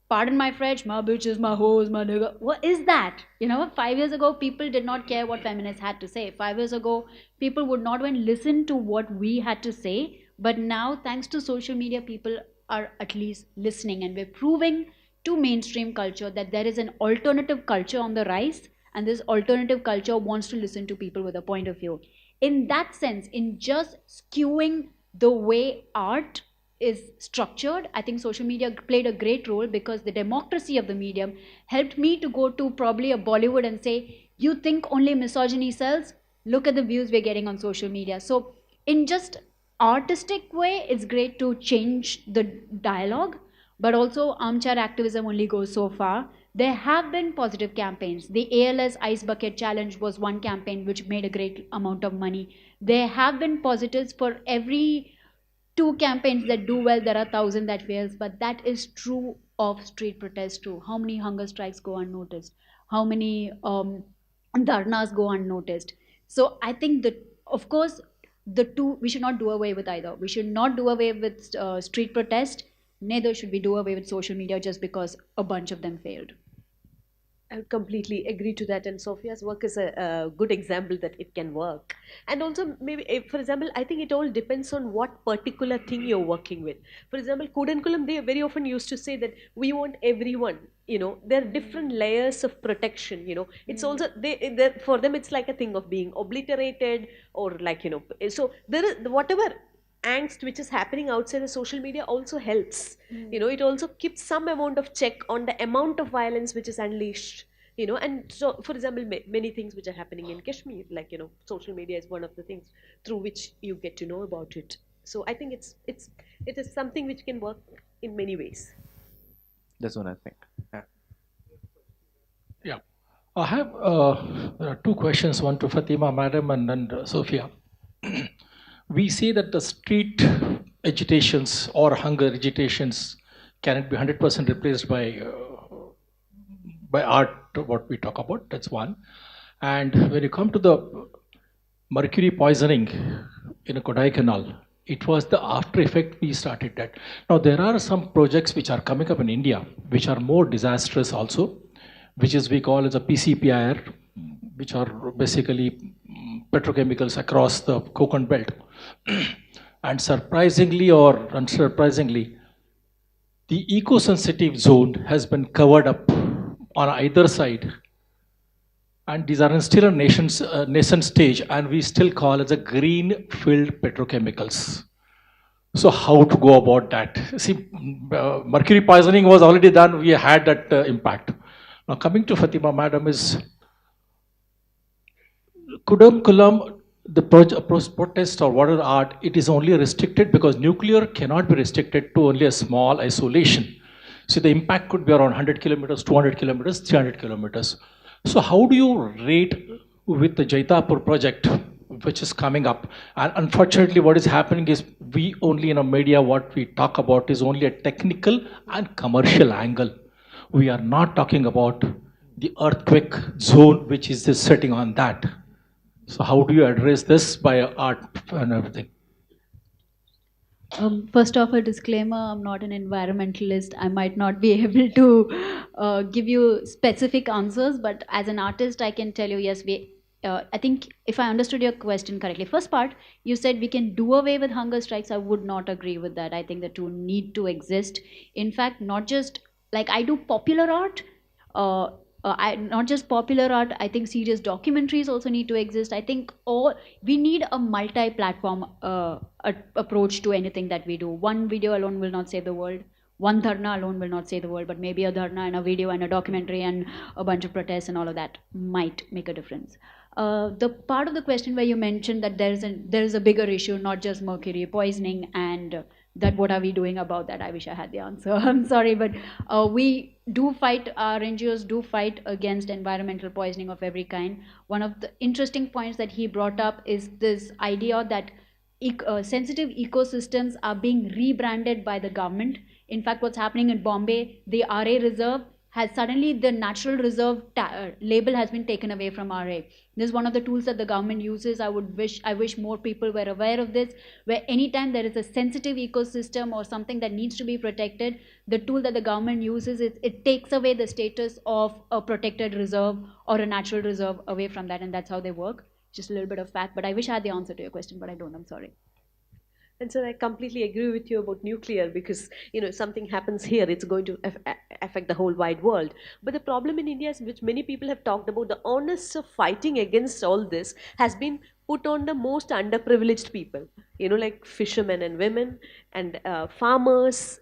pardon my French, my bitches, my hoes, my nigga. What is that? 5 years ago, people did not care what feminists had to say. 5 years ago, people would not even listen to what we had to say. But now, thanks to social media, people are at least listening, and we're proving to mainstream culture, that there is an alternative culture on the rise, and this alternative culture wants to listen to people with a point of view. In that sense, in just skewing the way art is structured, I think social media played a great role, because the democracy of the medium helped me to go to probably a Bollywood and say, you think only misogyny sells? Look at the views we're getting on social media. So in just artistic way, it's great to change the dialogue, but also armchair activism only goes so far. There have been positive campaigns. The ALS Ice Bucket Challenge was one campaign which made a great amount of money. There have been positives. For every 2 campaigns that do well, there are 1,000 that fails, but that is true of street protests too. How many hunger strikes go unnoticed? How many dharnas go unnoticed? So I think that, of course, the two, we should not do away with either. We should not do away with street protest, neither should we do away with social media just because a bunch of them failed. I completely agree to that, and Sophia's work is a good example that it can work. And also, maybe, for example, I think it all depends on what particular thing you're working with. For example, Kudankulam, they very often used to say that we want everyone. There are different layers of protection. It's also for them it's like a thing of being obliterated, or like So there is whatever angst which is happening outside the social media also helps. It also keeps some amount of check on the amount of violence which is unleashed. And so, for example, many things which are happening in Kashmir, like social media is one of the things through which you get to know about it. So I think it is something which can work in many ways. That's what I think. Yeah. Yeah. I have there are 2 questions, one to Fatima Madam and then Sophia. We say that the street agitations or hunger agitations cannot be 100% replaced by art, what we talk about. That's one. And when you come to the mercury poisoning in a Kodaikanal, it was the after effect we started that. Now there are some projects which are coming up in India which are more disastrous also, which is we call as a PCPIR, which are basically petrochemicals across the coconut belt. And surprisingly or unsurprisingly, the eco-sensitive zone has been covered up on either side. And these are still a nascent stage, and we still call it a green-filled petrochemicals. So how to go about that? See, mercury poisoning was already done, we had that impact. Now coming to Fatima Madam is, Kudamkulam, the protest or water art, it is only restricted because nuclear cannot be restricted to only a small isolation. So the impact could be around 100 kilometers, 200 kilometers, 300 kilometers. So how do you rate with the Jaitapur project, which is coming up? And unfortunately, what is happening is we only in a media, what we talk about is only a technical and commercial angle. We are not talking about the earthquake zone, which is just sitting on that. So how do you address this by art and everything? First off, a disclaimer, I'm not an environmentalist. I might not be able to give you specific answers, but as an artist, I can tell you, yes, I think if I understood your question correctly, first part, you said we can do away with hunger strikes. I would not agree with that. I think the two need to exist. In fact, not just, like I do popular art, not just popular art, I think serious documentaries also need to exist. I think we need a multi-platform approach to anything that we do. One video alone will not save the world. One dharna alone will not save the world, but maybe a dharna and a video and a documentary and a bunch of protests and all of that might make a difference. The part of the question where you mentioned that there is a bigger issue, not just mercury poisoning, and that what are we doing about that? I wish I had the answer. I'm sorry, but we do fight, our NGOs do fight against environmental poisoning of every kind. One of the interesting points that he brought up is this idea that sensitive ecosystems are being rebranded by the government. In fact, what's happening in Bombay, the RA reserve has suddenly, the natural reserve label has been taken away from RA. This is one of the tools that the government uses. I wish more people were aware of this, where anytime there is a sensitive ecosystem or something that needs to be protected, the tool that the government uses, it takes away the status of a protected reserve or a natural reserve away from that, and that's how they work. Just a little bit of fact, but I wish I had the answer to your question, but I don't, I'm sorry. And so I completely agree with you about nuclear because something happens here, it's going to affect the whole wide world. But the problem in India, is, which many people have talked about, the onus of fighting against all this has been put on the most underprivileged people. Like fishermen and women and farmers.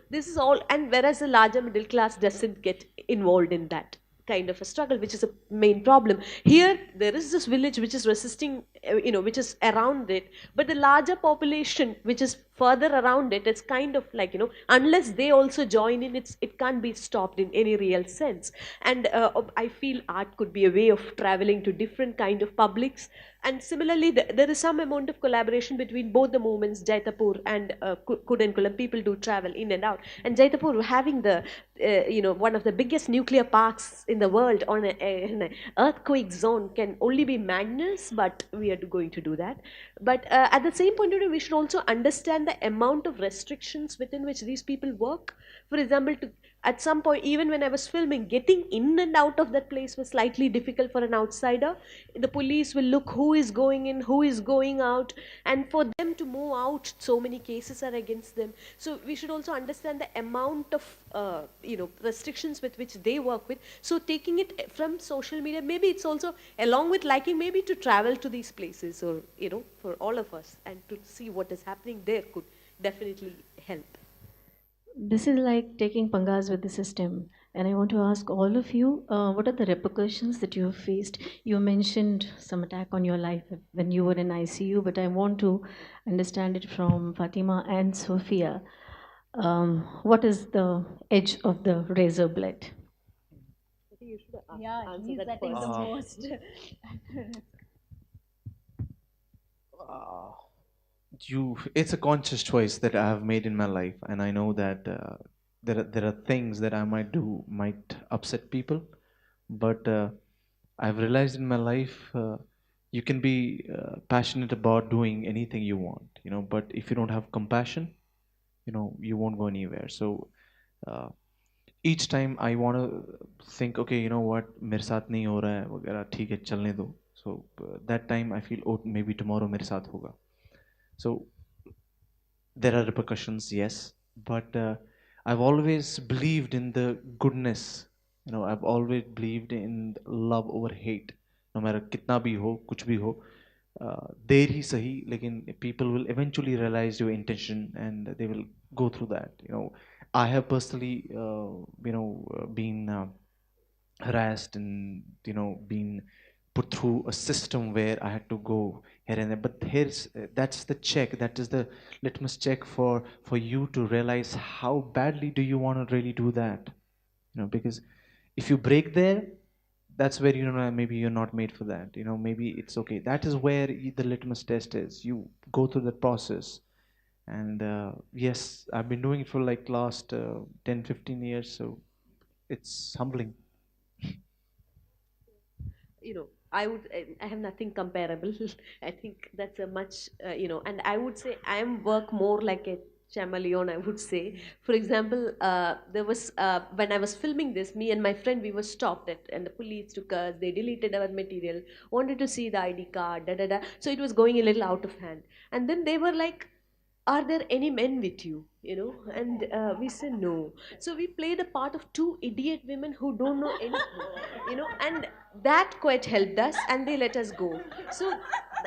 This is all, and whereas the larger middle class doesn't get involved in that kind of a struggle, which is a main problem. Here there is this village which is resisting, which is around it, but the larger population which is further around it, it's kind of like, unless they also join in, it can't be stopped in any real sense. And I feel art could be a way of traveling to different kind of publics. And similarly, there is some amount of collaboration between both the movements, Jaitapur and Kudankulam. People do travel in and out. And Jaitapur having the, one of the biggest nuclear parks in the world on an earthquake zone can only be madness, but we are going to do that. But at the same point of view, we should also understand the amount of restrictions within which these people work. For example, at some point, even when I was filming, getting in and out of that place was slightly difficult for an outsider. The police will look who is going in, who is going out, and for them to move out, so many cases are against them. So we should also understand the amount of restrictions with which they work with. So taking it from social media, maybe it's also along with liking, maybe to travel to these places, or for all of us, and to see what is happening there could definitely help. This is like taking pangas with the system. And I want to ask all of you, what are the repercussions that you have faced? You mentioned some attack on your life when you were in ICU, but I want to understand it from Fatima and Sofia. What is the edge of the razor blade? I think you should Yeah, he's that setting the first. most. It's a conscious choice that I have made in my life, and I know that there are things that I might do might upset people, but I've realized in my life you can be passionate about doing anything you want, but if you don't have compassion, you won't go anywhere. So uh, each time I want to think, okay, you know what, मेरे साथ नहीं हो रहा है वगैरह, ठीक है चलने दो. So that time I feel, oh, maybe tomorrow मेरे साथ होगा. So there are repercussions, yes, but I've always believed in the goodness. I've always believed in love over hate. No matter kitna bhi ho, kuch bhi ho, देर ही सही, लेकिन people will eventually realize your intention and they will go through that. I have personally, been harassed and been put through a system where I had to go here and there. But that's the check. That is the litmus check for you to realize how badly do you want to really do that. Because if you break there, that's where maybe you're not made for that. Maybe it's okay. That is where the litmus test is. You go through that process. And yes, I've been doing it for like last 10-15 years, so it's humbling. I have nothing comparable. I think that's a much, and I would say I work more like a chameleon, I would say. For example, there was, when I was filming this, me and my friend, we were stopped and the police took us, they deleted our material, wanted to see the ID card, da da da. So it was going a little out of hand. And then they were like, are there any men with you? And we said no. So we play the part of two idiot women who don't know anything, and that quite helped us, and they let us go. So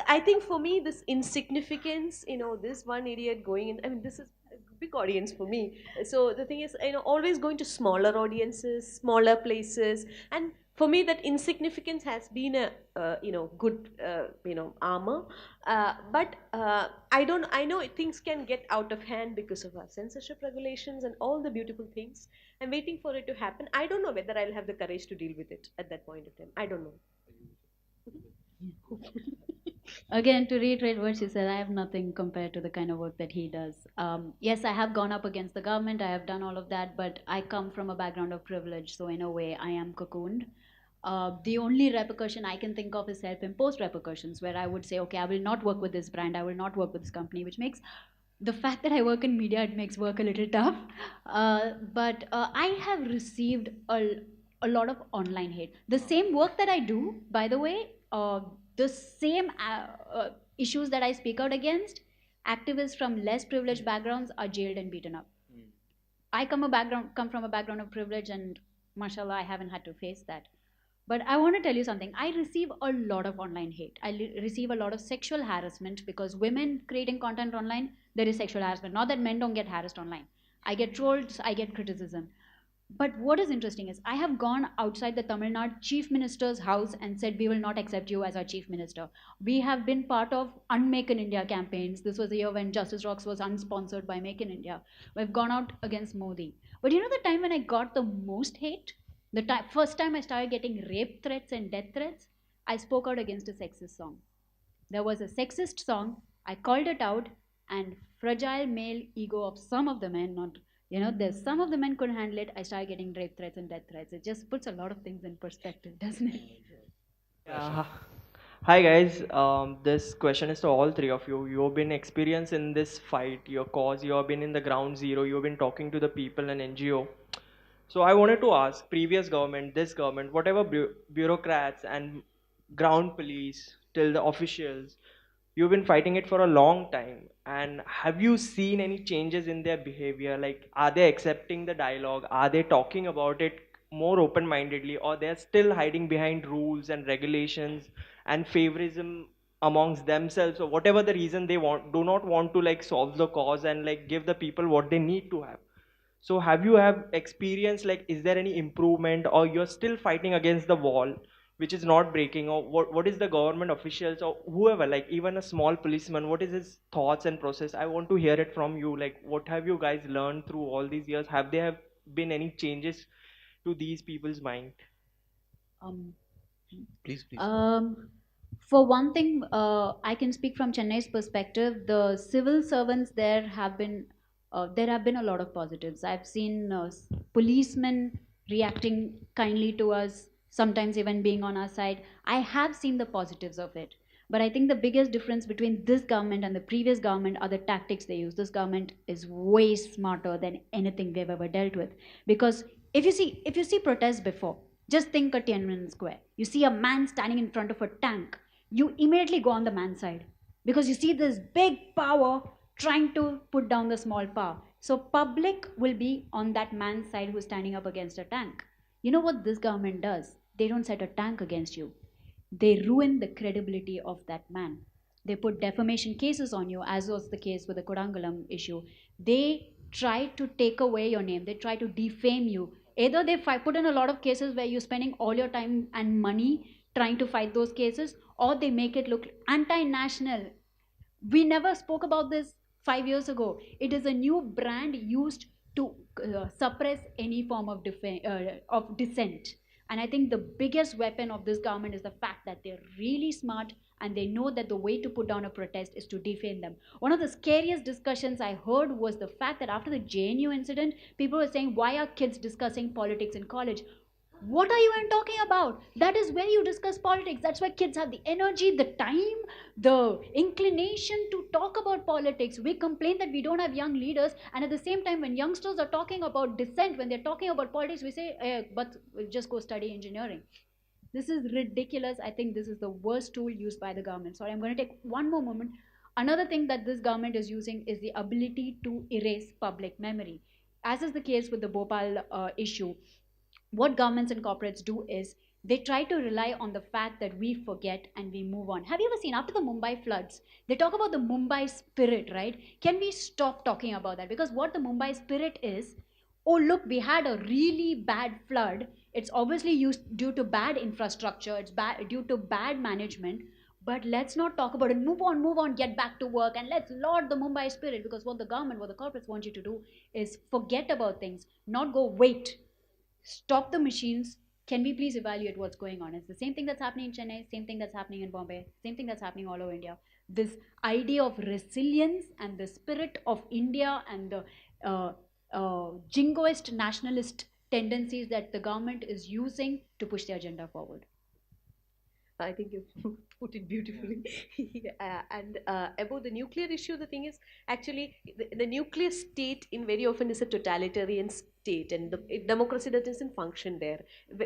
I think for me, this insignificance, this one idiot going in, I mean, this is a big audience for me. So the thing is, always going to smaller audiences, smaller places, and for me, that insignificance has been a good armor. But I know things can get out of hand because of our censorship regulations and all the beautiful things. I'm waiting for it to happen. I don't know whether I'll have the courage to deal with it at that point of time. I don't know. Again, to reiterate what she said, I have nothing compared to the kind of work that he does. Yes, I have gone up against the government, I have done all of that, but I come from a background of privilege, so in a way, I am cocooned. The only repercussion I can think of is self-imposed repercussions, where I would say, okay, I will not work with this brand, I will not work with this company, which makes the fact that I work in media, it makes work a little tough. But I have received a lot of online hate. The same work that I do, by the way, the same issues that I speak out against, activists from less privileged backgrounds are jailed and beaten up. I come from a background of privilege, and mashallah, I haven't had to face that. But I want to tell you something. I receive a lot of online hate. Receive a lot of sexual harassment because women creating content online, there is sexual harassment. Not that men don't get harassed online. I get trolled, I get criticism. But what is interesting is I have gone outside the Tamil Nadu chief minister's house and said we will not accept you as our chief minister. We have been part of Unmake in India campaigns. This was the year when Justice Rocks was unsponsored by Make in India. We've gone out against Modi. But you know the time when I got the most hate? First time I started getting rape threats and death threats, I spoke out against a sexist song. There was a sexist song, I called it out, and fragile male ego of some of the men, not there's some of the men couldn't handle it. I started getting rape threats and death threats. It just puts a lot of things in perspective, doesn't it? Yeah. Hi guys, this question is to all three of you. You've been experienced in this fight, your cause, you have been in the ground zero, you've been talking to the people and NGO. So I wanted to ask, previous government, this government, whatever bureaucrats and ground police, till the officials, you've been fighting it for a long time. And have you seen any changes in their behavior? Like, are they accepting the dialogue? Are they talking about it more open-mindedly, or they're still hiding behind rules and regulations and favorism amongst themselves, or whatever the reason they do not want to like solve the cause and like give the people what they need to have? So have you experience, like, is there any improvement, or you're still fighting against the wall which is not breaking, or what is the government officials or whoever, like even a small policeman, what is his thoughts and process? I want to hear it from you. Like, what have you guys learned through all these years? Have been any changes to these people's mind? Please. For one thing, I can speak from Chennai's perspective. The civil servants there have been a lot of positives. I've seen policemen reacting kindly to us, sometimes even being on our side. I have seen the positives of it. But I think the biggest difference between this government and the previous government are the tactics they use. This government is way smarter than anything we've ever dealt with. Because if you see protests before, just think of Tiananmen Square. You see a man standing in front of a tank. You immediately go on the man's side because you see this big power trying to put down the small power. So public will be on that man's side who's standing up against a tank. You know what this government does? They don't set a tank against you. They ruin the credibility of that man. They put defamation cases on you, as was the case with the Kodangalam issue. They try to take away your name. They try to defame you. Either they put in a lot of cases where you're spending all your time and money trying to fight those cases, or they make it look anti-national. We never spoke about this 5 years ago. It is a new brand used to suppress any form of dissent. And I think the biggest weapon of this government is the fact that they're really smart and they know that the way to put down a protest is to defame them. One of the scariest discussions I heard was the fact that after the JNU incident, people were saying, why are kids discussing politics in college? What are you even talking about? That is where you discuss politics. That's why kids have the energy, the time, the inclination to talk about politics. We complain that we don't have young leaders, and at the same time, when youngsters are talking about dissent, when they're talking about politics, we say, but just go study engineering. This is ridiculous. I think this is the worst tool used by the government. Sorry, I'm going to take one more moment. Another thing that this government is using is the ability to erase public memory. As is the case with the Bhopal issue, what governments and corporates do is they try to rely on the fact that we forget and we move on. Have you ever seen, after the Mumbai floods, they talk about the Mumbai spirit, right? Can we stop talking about that? Because what the Mumbai spirit is, oh look, we had a really bad flood. It's obviously used due to bad infrastructure. It's due to bad management. But let's not talk about it. Move on, get back to work, and let's laud the Mumbai spirit, because what the government, what the corporates want you to do is forget about things, not go, wait, stop the machines. Can we please evaluate what's going on? It's the same thing that's happening in Chennai, same thing that's happening in Bombay, same thing that's happening all over India. This idea of resilience and the spirit of India and the jingoist nationalist tendencies that the government is using to push the agenda forward. I think you put it beautifully. And about the nuclear issue, the thing is, actually, the nuclear state in very often is a totalitarian state. state, and democracy doesn't function there.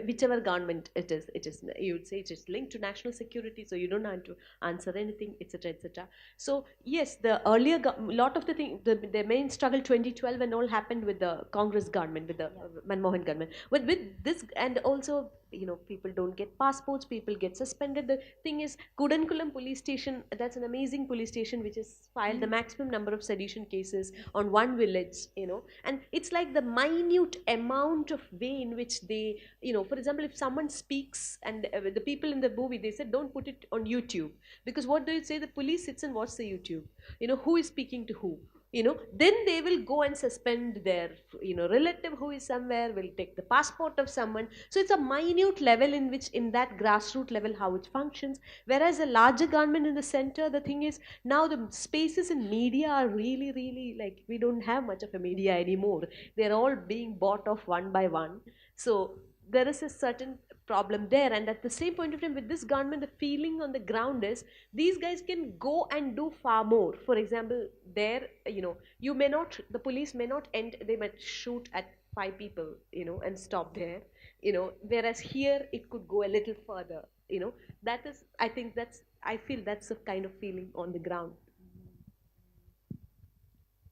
Whichever government it is, you would say it is linked to national security, so you don't have to answer anything, etc., etc. So yes, the earlier lot of the thing, the main struggle 2012 and all happened with the Congress government, with the Manmohan government. With this, and also, you know, people don't get passports, people get suspended. The thing is, Kudankulam police station, that's an amazing police station which has filed the maximum number of sedition cases on one village, you know. And it's like the minute amount of way in which they, you know, for example, if someone speaks, and the people in the movie, they said don't put it on YouTube, because what do you say, the police sits and watches the YouTube, you know, who is speaking to who, you know. Then they will go and suspend their, you know, relative who is somewhere, will take the passport of someone. So it's a minute level in which, in that grassroots level, how it functions. Whereas a larger government in the center, the thing is, now the spaces in media are really, really, like, we don't have much of a media anymore. They're all being bought off one by one. So there is a certain problem there. And at the same point of time, with this government, the feeling on the ground is these guys can go and do far more. For example, there, you know, you may not, the police may not end, they might shoot at 5 people, you know, and stop there, you know. Whereas here it could go a little further, you know. That is, I think that's, I feel that's the kind of feeling on the ground.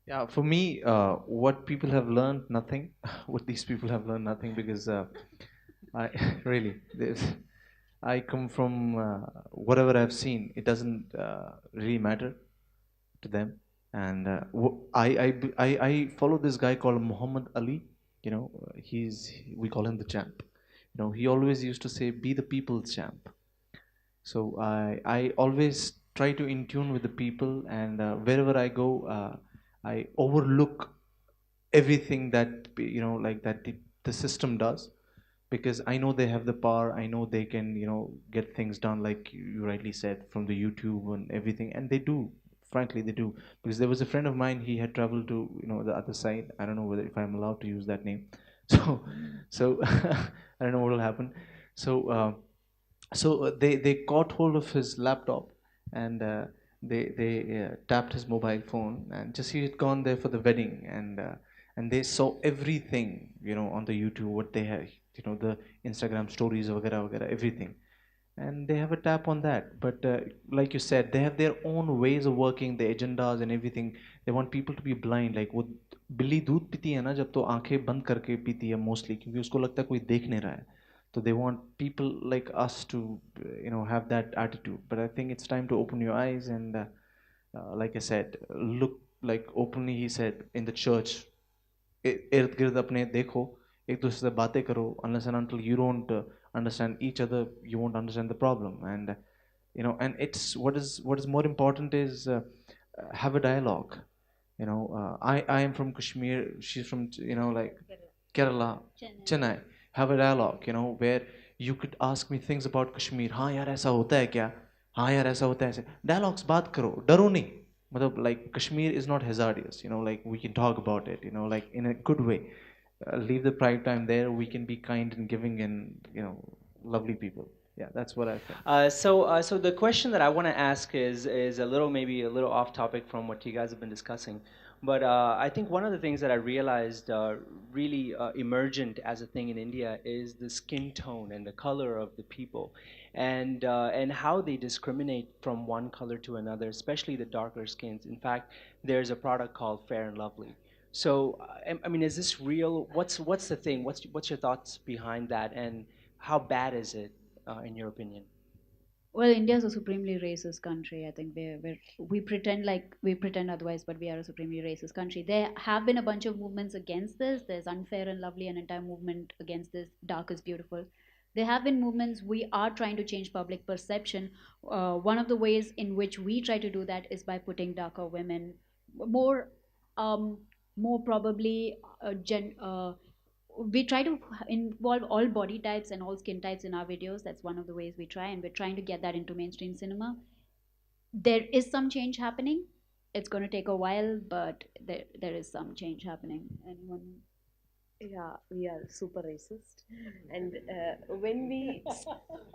Yeah, for me, what people have learned, nothing. What these people have learned, nothing, because I really, I come from whatever I've seen. It doesn't really matter to them, and I follow this guy called Muhammad Ali. You know, we call him the champ. You know, he always used to say, "Be the people's champ." So I always try to in tune with the people, and wherever I go, I overlook everything that, you know, like that the system does, because I know they have the power. I know they can, you know, get things done, like you rightly said, from the YouTube and everything, and they do. Frankly, they do. Because there was a friend of mine. He had traveled to, you know, the other side. I don't know whether if I'm allowed to use that name. So I don't know what will happen. So they caught hold of his laptop, and they tapped his mobile phone, and just he had gone there for the wedding, and they saw everything, you know, on the YouTube, what they have, you know, the Instagram stories, वगैरह वगैरह, everything, and they have a tap on that. But like you said, they have their own ways of working, the agendas and everything. They want people to be blind. Like वो बिल्ली दूध पीती है ना, जब तो आंखें बंद करके पीती है mostly, क्योंकि उसको लगता है कोई देख नहीं रहा है. So they want people like us to, you know, have that attitude. But I think it's time to open your eyes, and like I said, look, like openly he said, in the church, ird gird apne dekho, ek dusre se baatein karo. Unless and until you don't understand each other, you won't understand the problem. And you know, and it's what is more important is have a dialogue. You know, I am from Kashmir, she's from, you know, like Kerala, Chennai. Have a dialogue, you know, where you could ask me things about Kashmir. हाँ यार ऐसा होता है क्या? हाँ यार ऐसा होता है ऐसे. Dialogues बात करो, डरो नहीं. मतलब like Kashmir is not hazardous, you know, like we can talk about it, you know, like in a good way. Leave the pride time there. We can be kind and giving, and, you know, lovely people. Yeah, that's what I think. So the question that I want to ask is maybe a little off topic from what you guys have been discussing, but I think one of the things that I realized really emergent as a thing in India is the skin tone and the color of the people, and how they discriminate from one color to another, especially the darker skins. In fact, there's a product called Fair and Lovely. So I mean, is this real? What's the thing? What's your thoughts behind that, and how bad is it? In your opinion? Well, India is a supremely racist country. I think we pretend otherwise, but we are a supremely racist country. There have been a bunch of movements against this. There's Unfair and Lovely, an entire movement against this. Dark is Beautiful. There have been movements. We are trying to change public perception. One of the ways in which we try to do that is by putting darker women more probably we try to involve all body types and all skin types in our videos. That's one of the ways we try, and we're trying to get that into mainstream cinema. There is some change happening. It's going to take a while, but there is some change happening. Anyone? Yeah, we are super racist, and when we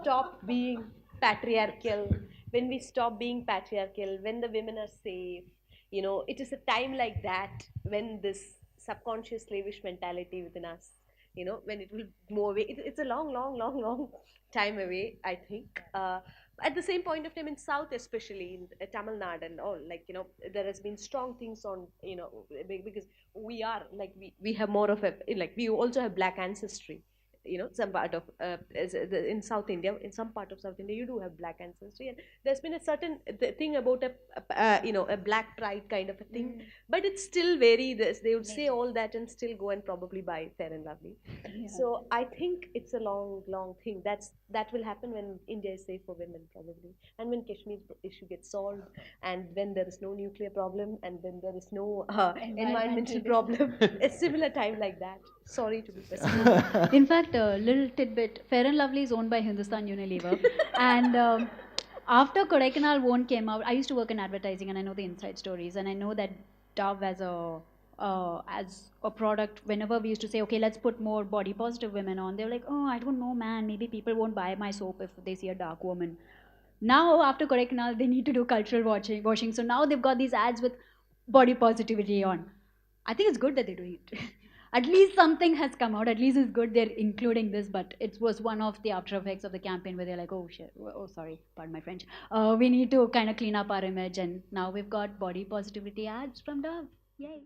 stop being patriarchal, when the women are safe, you know, it is a time like that when this subconscious slavish mentality within us, when it will move away. It's a long, long, long, long time away, I think. At the same point of time in South, especially in Tamil Nadu and all, there has been strong things on, because we are like, we have more of a, like, we also have black ancestry. Some part of in South India, in some part of South India, you do have black ancestry, and there's been a certain thing about a black pride kind of a thing, but it's still very this. They would say all that and still go and probably buy Fair and Lovely. Yeah. So I think it's a long, long thing. That will happen when India is safe for women, probably, and when Kashmir issue gets solved, and when there is no nuclear problem, and when there is no environmental problem. A similar time like that. Sorry to be pessimistic. In fact, a little tidbit, Fair and Lovely is owned by Hindustan Unilever. And after Kodaikanal Won't came out, I used to work in advertising and I know the inside stories. And I know that Dove as a product, whenever we used to say, okay, let's put more body positive women on, they were like, oh, I don't know, man, maybe people won't buy my soap if they see a dark woman. Now, after Kodaikanal, they need to do cultural washing. So now they've got these ads with body positivity on. I think it's good that they're doing it. At least something has come out. At least it's good they're including this, but it was one of the after effects of the campaign where they're like, oh shit, oh sorry, pardon my French. We need to kind of clean up our image, and now we've got body positivity ads from Dove. Yay.